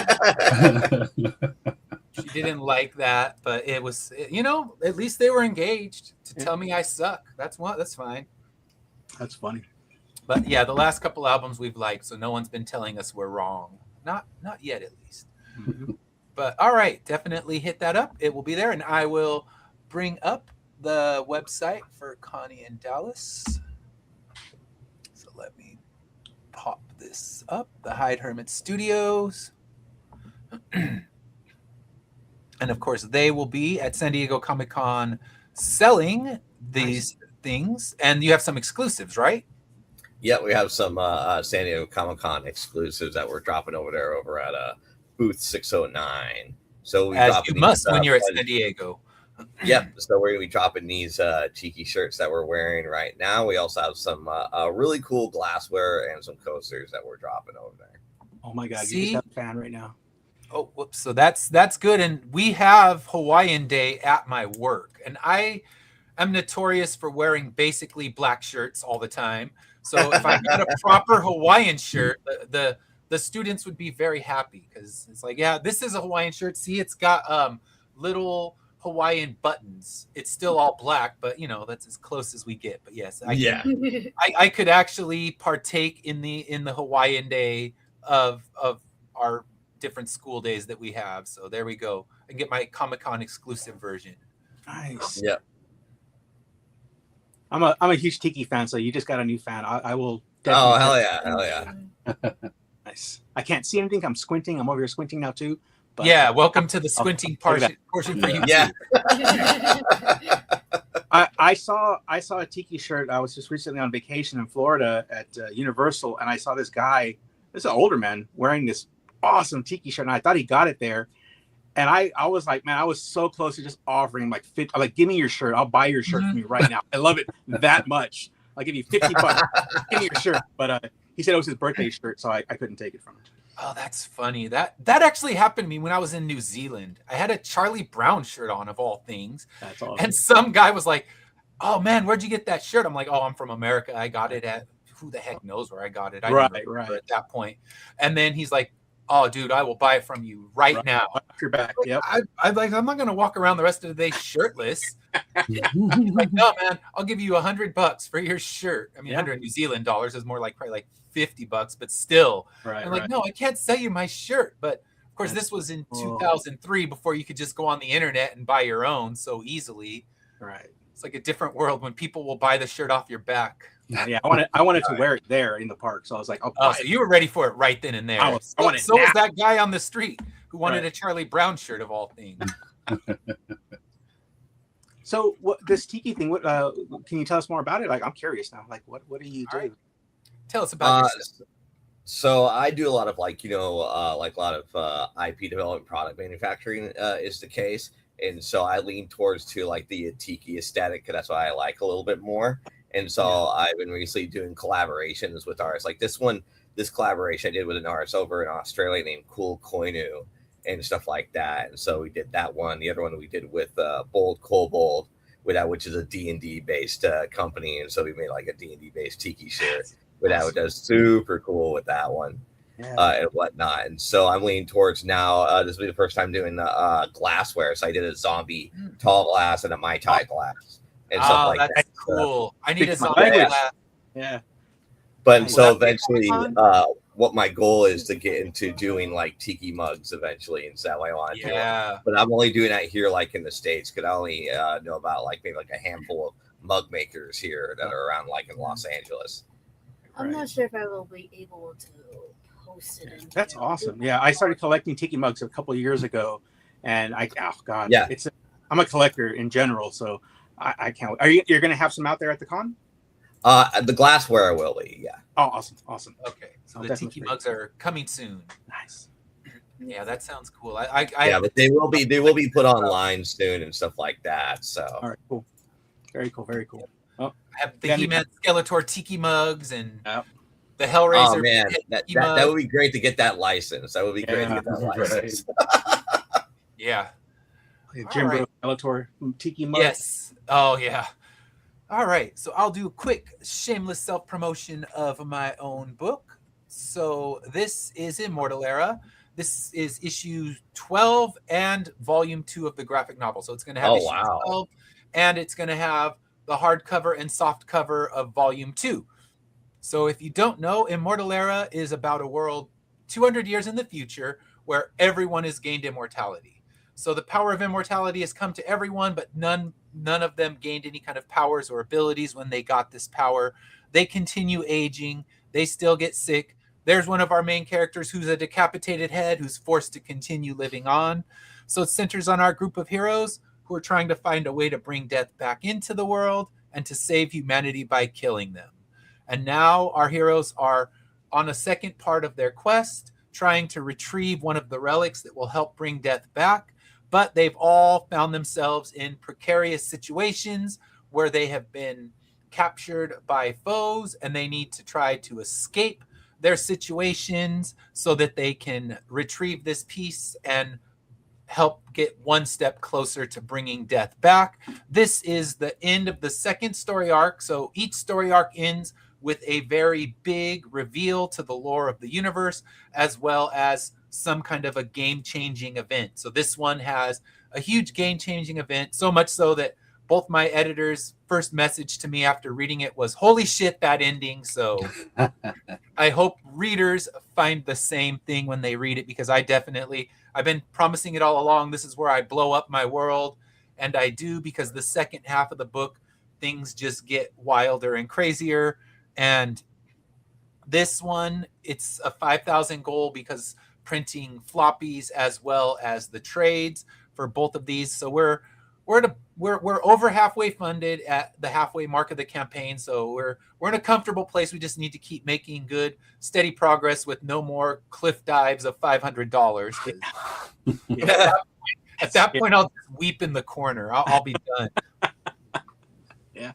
She didn't like that, but it was, at least they were engaged to tell me I suck. That's fine. That's funny. But yeah, the last couple albums we've liked, so no one's been telling us we're wrong. Not yet, at least. But all right, definitely hit that up. It will be there, and I will bring up the website for Connie and Dallas. So let me pop this up. The Hyde Hermit Studios. And of course, they will be at San Diego Comic-Con selling these things. And you have some exclusives, right? Yeah, we have some San Diego Comic-Con exclusives that we're dropping over there over at booth 609. So we As you must when you're at San Diego. Yep. So we're going to be dropping these cheeky shirts that we're wearing right now. We also have some really cool glassware and some coasters that we're dropping over there. Oh my God, See? you just have a fan right now. Oh, whoops. So that's good. And we have Hawaiian Day at my work. And I am notorious for wearing basically black shirts all the time. So if I got a proper Hawaiian shirt, the students would be very happy because it's like, yeah, this is a Hawaiian shirt. See, it's got little Hawaiian buttons. It's still all black, but you know, that's as close as we get. But yes, I could actually partake in the Hawaiian Day of our different school days that we have. So there we go. I can get my Comic-Con exclusive version. Nice. Yep. I'm a huge Tiki fan, so you just got a new fan. I will. Oh, hell yeah. Nice. I can't see anything. I'm squinting. I'm over here squinting now too. But Yeah, welcome to the squinting portion for you. Yeah. I saw a Tiki shirt. I was just recently on vacation in Florida at Universal, and I saw this guy. This is an older man wearing this awesome Tiki shirt, and I thought he got it there. And I was like, man, I was so close to just offering like I'm like, give me your shirt. I'll buy your shirt for me right now. I love it that much. I'll give you $50. Give me your shirt. But he said it was his birthday shirt, so I couldn't take it from him. Oh, that's funny. That actually happened to me when I was in New Zealand. I had a Charlie Brown shirt on, of all things. That's awesome. And some guy was like, "Oh man, where'd you get that shirt?" I'm like, "Oh, I'm from America. I got it at who the heck knows where I got it." I didn't remember at that point. And then he's like, "Oh, dude, I will buy it from you right now." Off your back. Yep. I'm not gonna walk around the rest of the day shirtless. He's like, "No, man, I'll give you $100 for your shirt." I mean, 100 New Zealand dollars is more like probably like $50, but still. Right. I'm like, "No, I can't sell you my shirt." But of course, this was in 2003 before you could just go on the internet and buy your own so easily. Right. It's like a different world when people will buy the shirt off your back. Yeah, I wanted to wear it there in the park, so I was like, "Oh, so you were ready for it right then and there." I want it so now. was that guy on the street who wanted a Charlie Brown shirt of all things. So what this Tiki thing? What can you tell us more about it? Like, I'm curious now. Like, what do you do? All right. Tell us about yourself. So I do a lot of like a lot of IP development, product manufacturing is the case. And so I lean towards to like the Tiki aesthetic because that's what I like a little bit more. And so I've been recently doing collaborations with artists. Like this collaboration I did with an artist over in Australia named Cool Koinu and stuff like that. And so we did that one. The other one we did with Bold Kobold, which is a D&D based company. And so we made like a D&D based Tiki shirt. But that was super cool with that one. And whatnot. And so I'm leaning towards now. This will be the first time doing glassware. So I did a zombie tall glass and a Mai Tai glass and stuff like that. That's cool. I need a Speaks my zombie language. glass. Yeah. But so Will that be eventually, Comic-Con? what my goal is to get into doing like Tiki mugs eventually. And so that way I want to do it. But I'm only doing that here, like in the States, because I only know about like maybe like a handful of mug makers here that are around like in Los Angeles. I'm not sure if I will be able to post it. In That's here. awesome. Yeah, I started collecting Tiki mugs a couple of years ago, and Yeah. I'm a collector in general, so I can't. You're going to have some out there at the con? The glassware will be, yeah. Oh, awesome. Okay, so Oh, the definitely Tiki free. mugs are coming soon. Nice. Yeah, that sounds cool. Yeah, but they will be put online soon and stuff like that. So All right, cool. Very cool. I have the Yeah, He-Man Skeletor Tiki mugs and Yep. the Hellraiser. oh man, that Tiki mug. would be great to get that license. That would be great to get that Right. license. Yeah. Jim right. Bellator Tiki mug. Yes. Oh yeah. All right. So I'll do a quick shameless self-promotion of my own book. So this is Immortal Era. This is issue 12 and volume 2 of the graphic novel. So it's going to have issue 12 and it's going to have the hardcover and soft cover of volume 2. So if you don't know, Immortal Era is about a world 200 years in the future where everyone has gained immortality. So the power of immortality has come to everyone, but none of them gained any kind of powers or abilities when they got this power. They continue aging. They still get sick. There's one of our main characters who's a decapitated head who's forced to continue living on. So it centers on our group of heroes who are trying to find a way to bring death back into the world and to save humanity by killing them. And now our heroes are on a second part of their quest, trying to retrieve one of the relics that will help bring death back. But they've all found themselves in precarious situations where they have been captured by foes and they need to try to escape their situations so that they can retrieve this piece and help get one step closer to bringing death back. This is the end of the second story arc. So each story arc ends with a very big reveal to the lore of the universe, as well as some kind of a game-changing event. So this one has a huge game-changing event, so much so that both my editors' first message to me after reading it was, holy shit, that ending. So I hope readers find the same thing when they read it, because I've been promising it all along. This is where I blow up my world, and I do, because the second half of the book, things just get wilder and crazier. And this one, it's a 5,000 goal because printing floppies as well as the trades for both of these. So we're over halfway funded at the halfway mark of the campaign. So we're in a comfortable place. We just need to keep making good, steady progress with no more cliff dives of $500. At that point, I'll just weep in the corner. I'll be done. Yeah.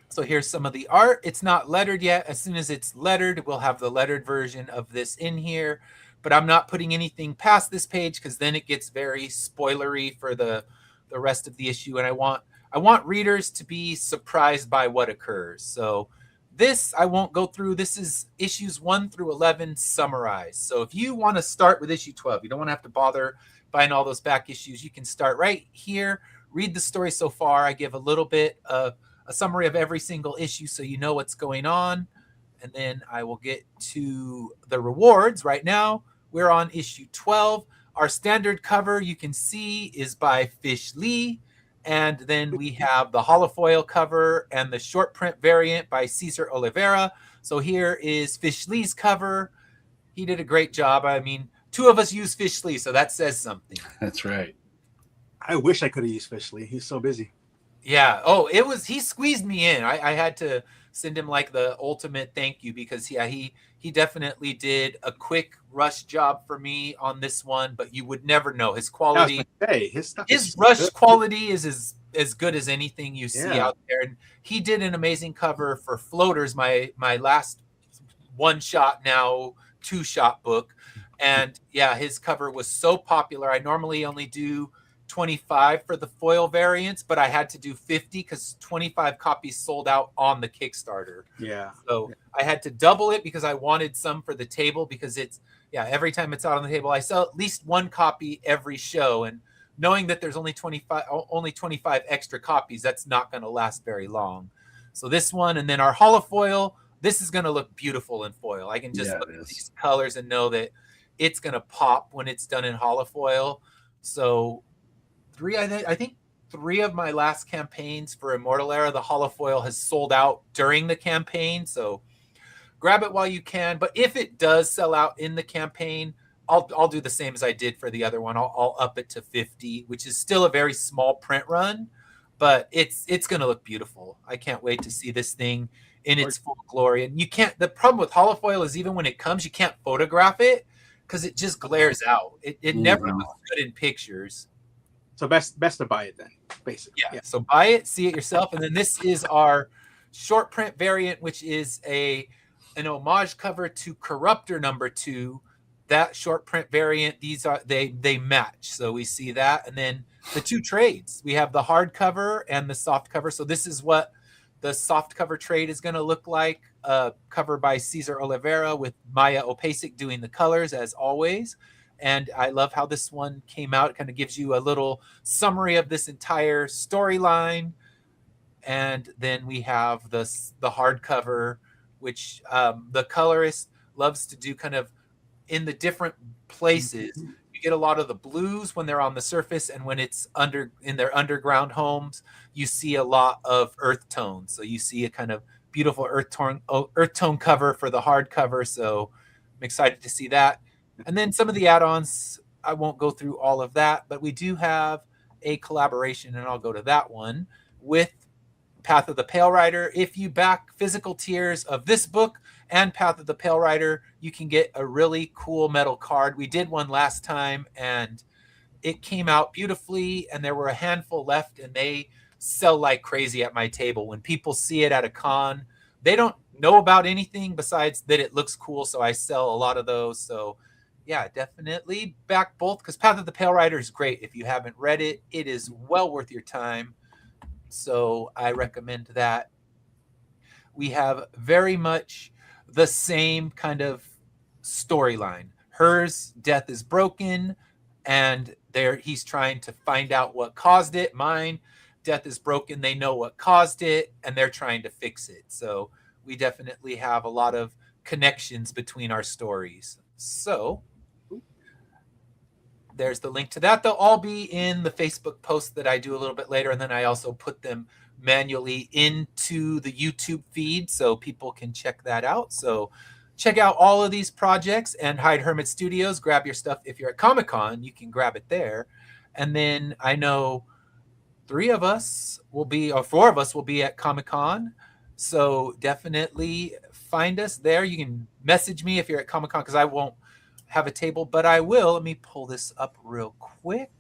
So here's some of the art. It's not lettered yet. As soon as it's lettered, we'll have the lettered version of this in here. But I'm not putting anything past this page because then it gets very spoilery for the rest of the issue. And I want readers to be surprised by what occurs. So this I won't go through. This is issues 1 through 11 summarized. So if you want to start with issue 12, you don't want to have to bother buying all those back issues. You can start right here, read the story so far. I give a little bit of a summary of every single issue so you know what's going on. And then I will get to the rewards. Right now, we're on issue 12. Our standard cover, you can see, is by Fish Lee. And then we have the holofoil cover and the short print variant by Cesar Oliveira. So here is Fish Lee's cover. He did a great job. I mean, 2 of us use Fish Lee, so that says something. That's right. I wish I could have used Fish Lee. He's so busy. Yeah. Oh, he squeezed me in. I had to send him like the ultimate thank you because he definitely did a quick rush job for me on this one, but you would never know his quality. His rush quality is as good as anything you see out there. And he did an amazing cover for Floaters, my last 1-shot, now 2-shot book. And yeah, his cover was so popular. I normally only do 25 for the foil variants, but I had to do 50 because 25 copies sold out on the Kickstarter. Yeah. So I had to double it because I wanted some for the table, because every time it's out on the table, I sell at least 1 copy every show. And knowing that there's only 25 extra copies, that's not going to last very long. So this one, and then our holofoil, this is going to look beautiful in foil. I can just look at these colors and know that it's going to pop when it's done in holofoil. So I think 3 of my last campaigns for Immortal Era, the holofoil has sold out during the campaign. So grab it while you can. But if it does sell out in the campaign, I'll do the same as I did for the other one. I'll up it to 50, which is still a very small print run, but it's going to look beautiful. I can't wait to see this thing in its full glory. And the problem with holofoil is even when it comes, you can't photograph it because it just glares out. It never looks good in pictures. So best to buy it then, basically. Yeah. So buy it, see it yourself. And then this is our short print variant, which is an homage cover to Corruptor #2. That short print variant, these are they match. So we see that. And then the 2 trades. We have the hard cover and the soft cover. So this is what the soft cover trade is going to look like. Cover by Cesar Oliveira with Maya Opasic doing the colors as always. And I love how this one came out. It kind of gives you a little summary of this entire storyline. And then we have the hardcover, which the colorist loves to do kind of in the different places. You get a lot of the blues when they're on the surface, and when it's in their underground homes, you see a lot of earth tones. So you see a kind of beautiful earth tone cover for the hardcover. So I'm excited to see that. And then some of the add-ons, I won't go through all of that, but we do have a collaboration, and I'll go to that one, with Path of the Pale Rider. If you back physical tiers of this book and Path of the Pale Rider, you can get a really cool metal card. We did one last time, and it came out beautifully, and there were a handful left, and they sell like crazy at my table. When people see it at a con, they don't know about anything besides that it looks cool, so I sell a lot of those. So yeah, definitely back both, because Path of the Pale Rider is great. If you haven't read it, it is well worth your time. So I recommend that. We have very much the same kind of storyline. Hers, death is broken, and he's trying to find out what caused it. Mine, death is broken, they know what caused it, and they're trying to fix it. So we definitely have a lot of connections between our stories. So there's the link to that. They'll all be in the Facebook post that I do a little bit later, and then I also put them manually into the YouTube feed so people can check that out. So check out all of these projects, and Hyde Hermit Studios. Grab your stuff. If you're at Comic-Con, you can grab it there. And then I know 4 of us will be at Comic-Con. So definitely find us there. You can message me if you're at Comic-Con, because I won't have a table, but I will. Let me pull this up real quick.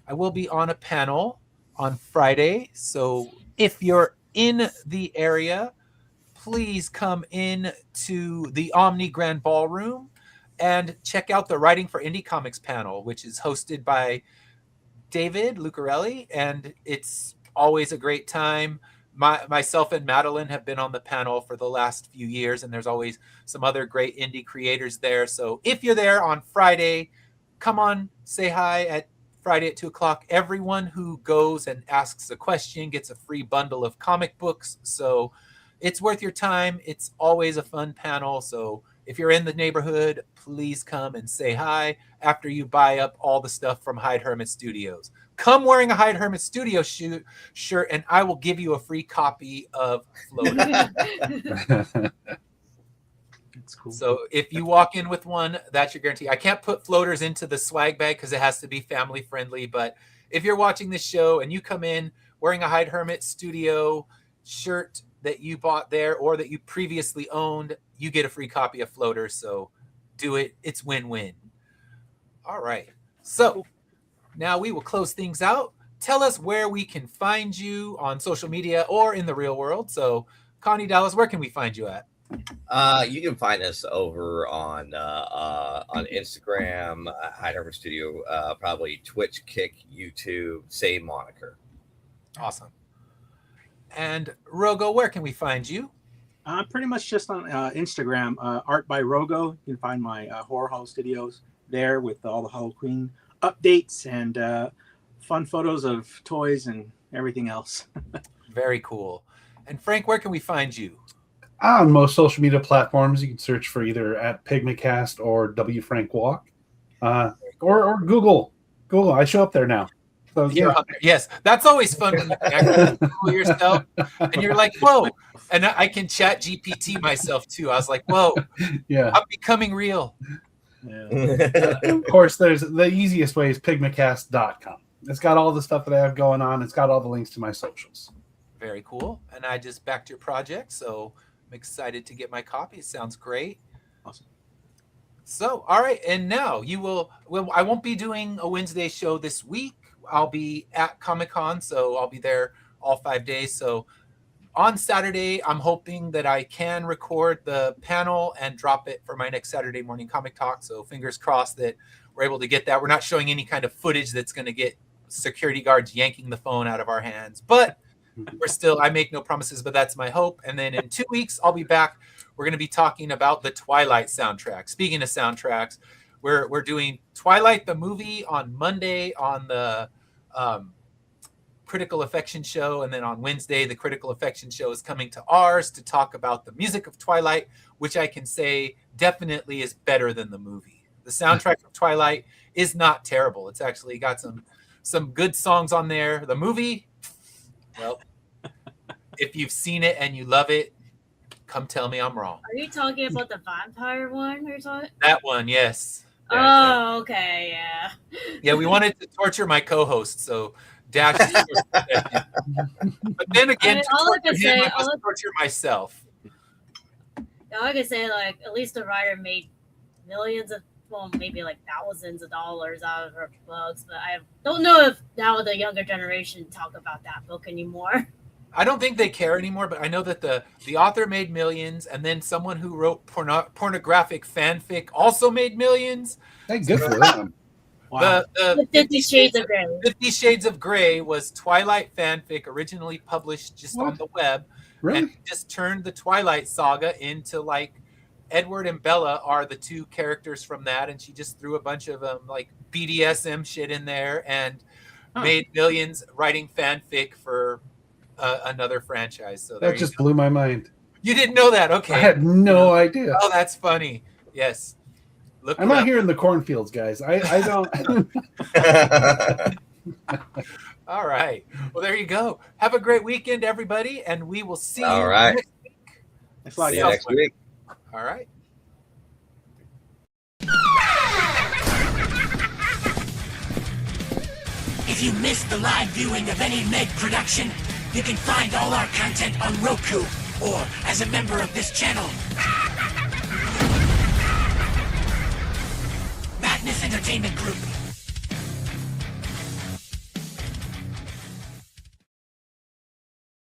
I will be on a panel on Friday. So if you're in the area, please come in to the Omni Grand Ballroom and check out the Writing for Indie Comics panel, which is hosted by David Lucarelli, and it's always a great time. Myself and Madeline have been on the panel for the last few years, and there's always some other great indie creators there. So if you're there on Friday, come on, say hi at Friday at 2:00. Everyone who goes and asks a question gets a free bundle of comic books. So it's worth your time. It's always a fun panel. So if you're in the neighborhood, please come and say hi after you buy up all the stuff from Hyde Hermit Studios. Come wearing a Hyde Hermit Studio shirt, and I will give you a free copy of Floater. That's cool. So if you walk in with one, that's your guarantee. I can't put floaters into the swag bag because it has to be family friendly. But if you're watching this show and you come in wearing a Hyde Hermit Studio shirt that you bought there or that you previously owned, you get a free copy of Floater. So do it. It's win-win. All right. So now we will close things out. Tell us where we can find you on social media or in the real world. So Connie Dallas, where can we find you at? You can find us over on Instagram, Hyde Hermit Studio, probably Twitch, Kick, YouTube, same moniker. Awesome. And Rogo, where can we find you? Pretty much just on Instagram, Art by Rogo. You can find my Horror Hollow Studios there with all the Halloween updates and fun photos of toys and everything else. Very cool. And Frank, where can we find you? On most social media platforms, you can search for either at Pygmacast or WFrankWalk, or Google. I show up there now. So yeah. Yes, that's always fun when you actually Google yourself and you're like, whoa. And I can chat GPT myself too. I was like, whoa, yeah, I'm becoming real. Yeah. Of course, there's the easiest way is Pygmacast.com. It's got all the stuff that I have going on. It's got all the links to my socials. Very cool. And I just backed your project, so I'm excited to get my copy. It sounds great. Awesome. So, all right. And now I won't be doing a Wednesday show this week. I'll be at Comic-Con, so I'll be there all 5 days. So on Saturday, I'm hoping that I can record the panel and drop it for my next Saturday morning comic talk. So fingers crossed that we're able to get that. We're not showing any kind of footage that's going to get security guards yanking the phone out of our hands, but I make no promises, but that's my hope. And then in 2 weeks, I'll be back. We're going to be talking about the Twilight soundtrack. Speaking of soundtracks, we're doing Twilight the movie on Monday on the Critical Affection show, and then on Wednesday, the Critical Affection show is coming to ours to talk about the music of Twilight, which I can say definitely is better than the movie. The soundtrack of Twilight is not terrible. It's actually got some good songs on there. The movie, well, if you've seen it and you love it, come tell me I'm wrong. Are you talking about the vampire one or something? That one, yes. Oh, okay, yeah. Yeah, we wanted to torture my co-host, so Dash. But then again, all I can say, I must torture myself. All I can say, like, at least the writer made millions of, well, maybe like thousands of dollars out of her books, but I don't know if now the younger generation talk about that book anymore. I don't think they care anymore, but I know that the author made millions, and then someone who wrote pornographic fanfic also made millions. Hey, good for them. Wow. The 50 Shades of Grey. 50 Shades of Grey was Twilight fanfic originally published just on the web. Really? And just turned the Twilight saga into like Edward and Bella are the two characters from that, and she just threw a bunch of like BDSM shit in there and made millions writing fanfic for another franchise. So That just blew my mind. You didn't know that? Okay. I had no idea. Oh, that's funny. Yes. I'm not here in the cornfields, guys. I don't. All right. Well, there you go. Have a great weekend, everybody, and we will see you next week. See you next week. All right. If you missed the live viewing of any Meg production, you can find all our content on Roku or as a member of this channel. Madness Entertainment Group.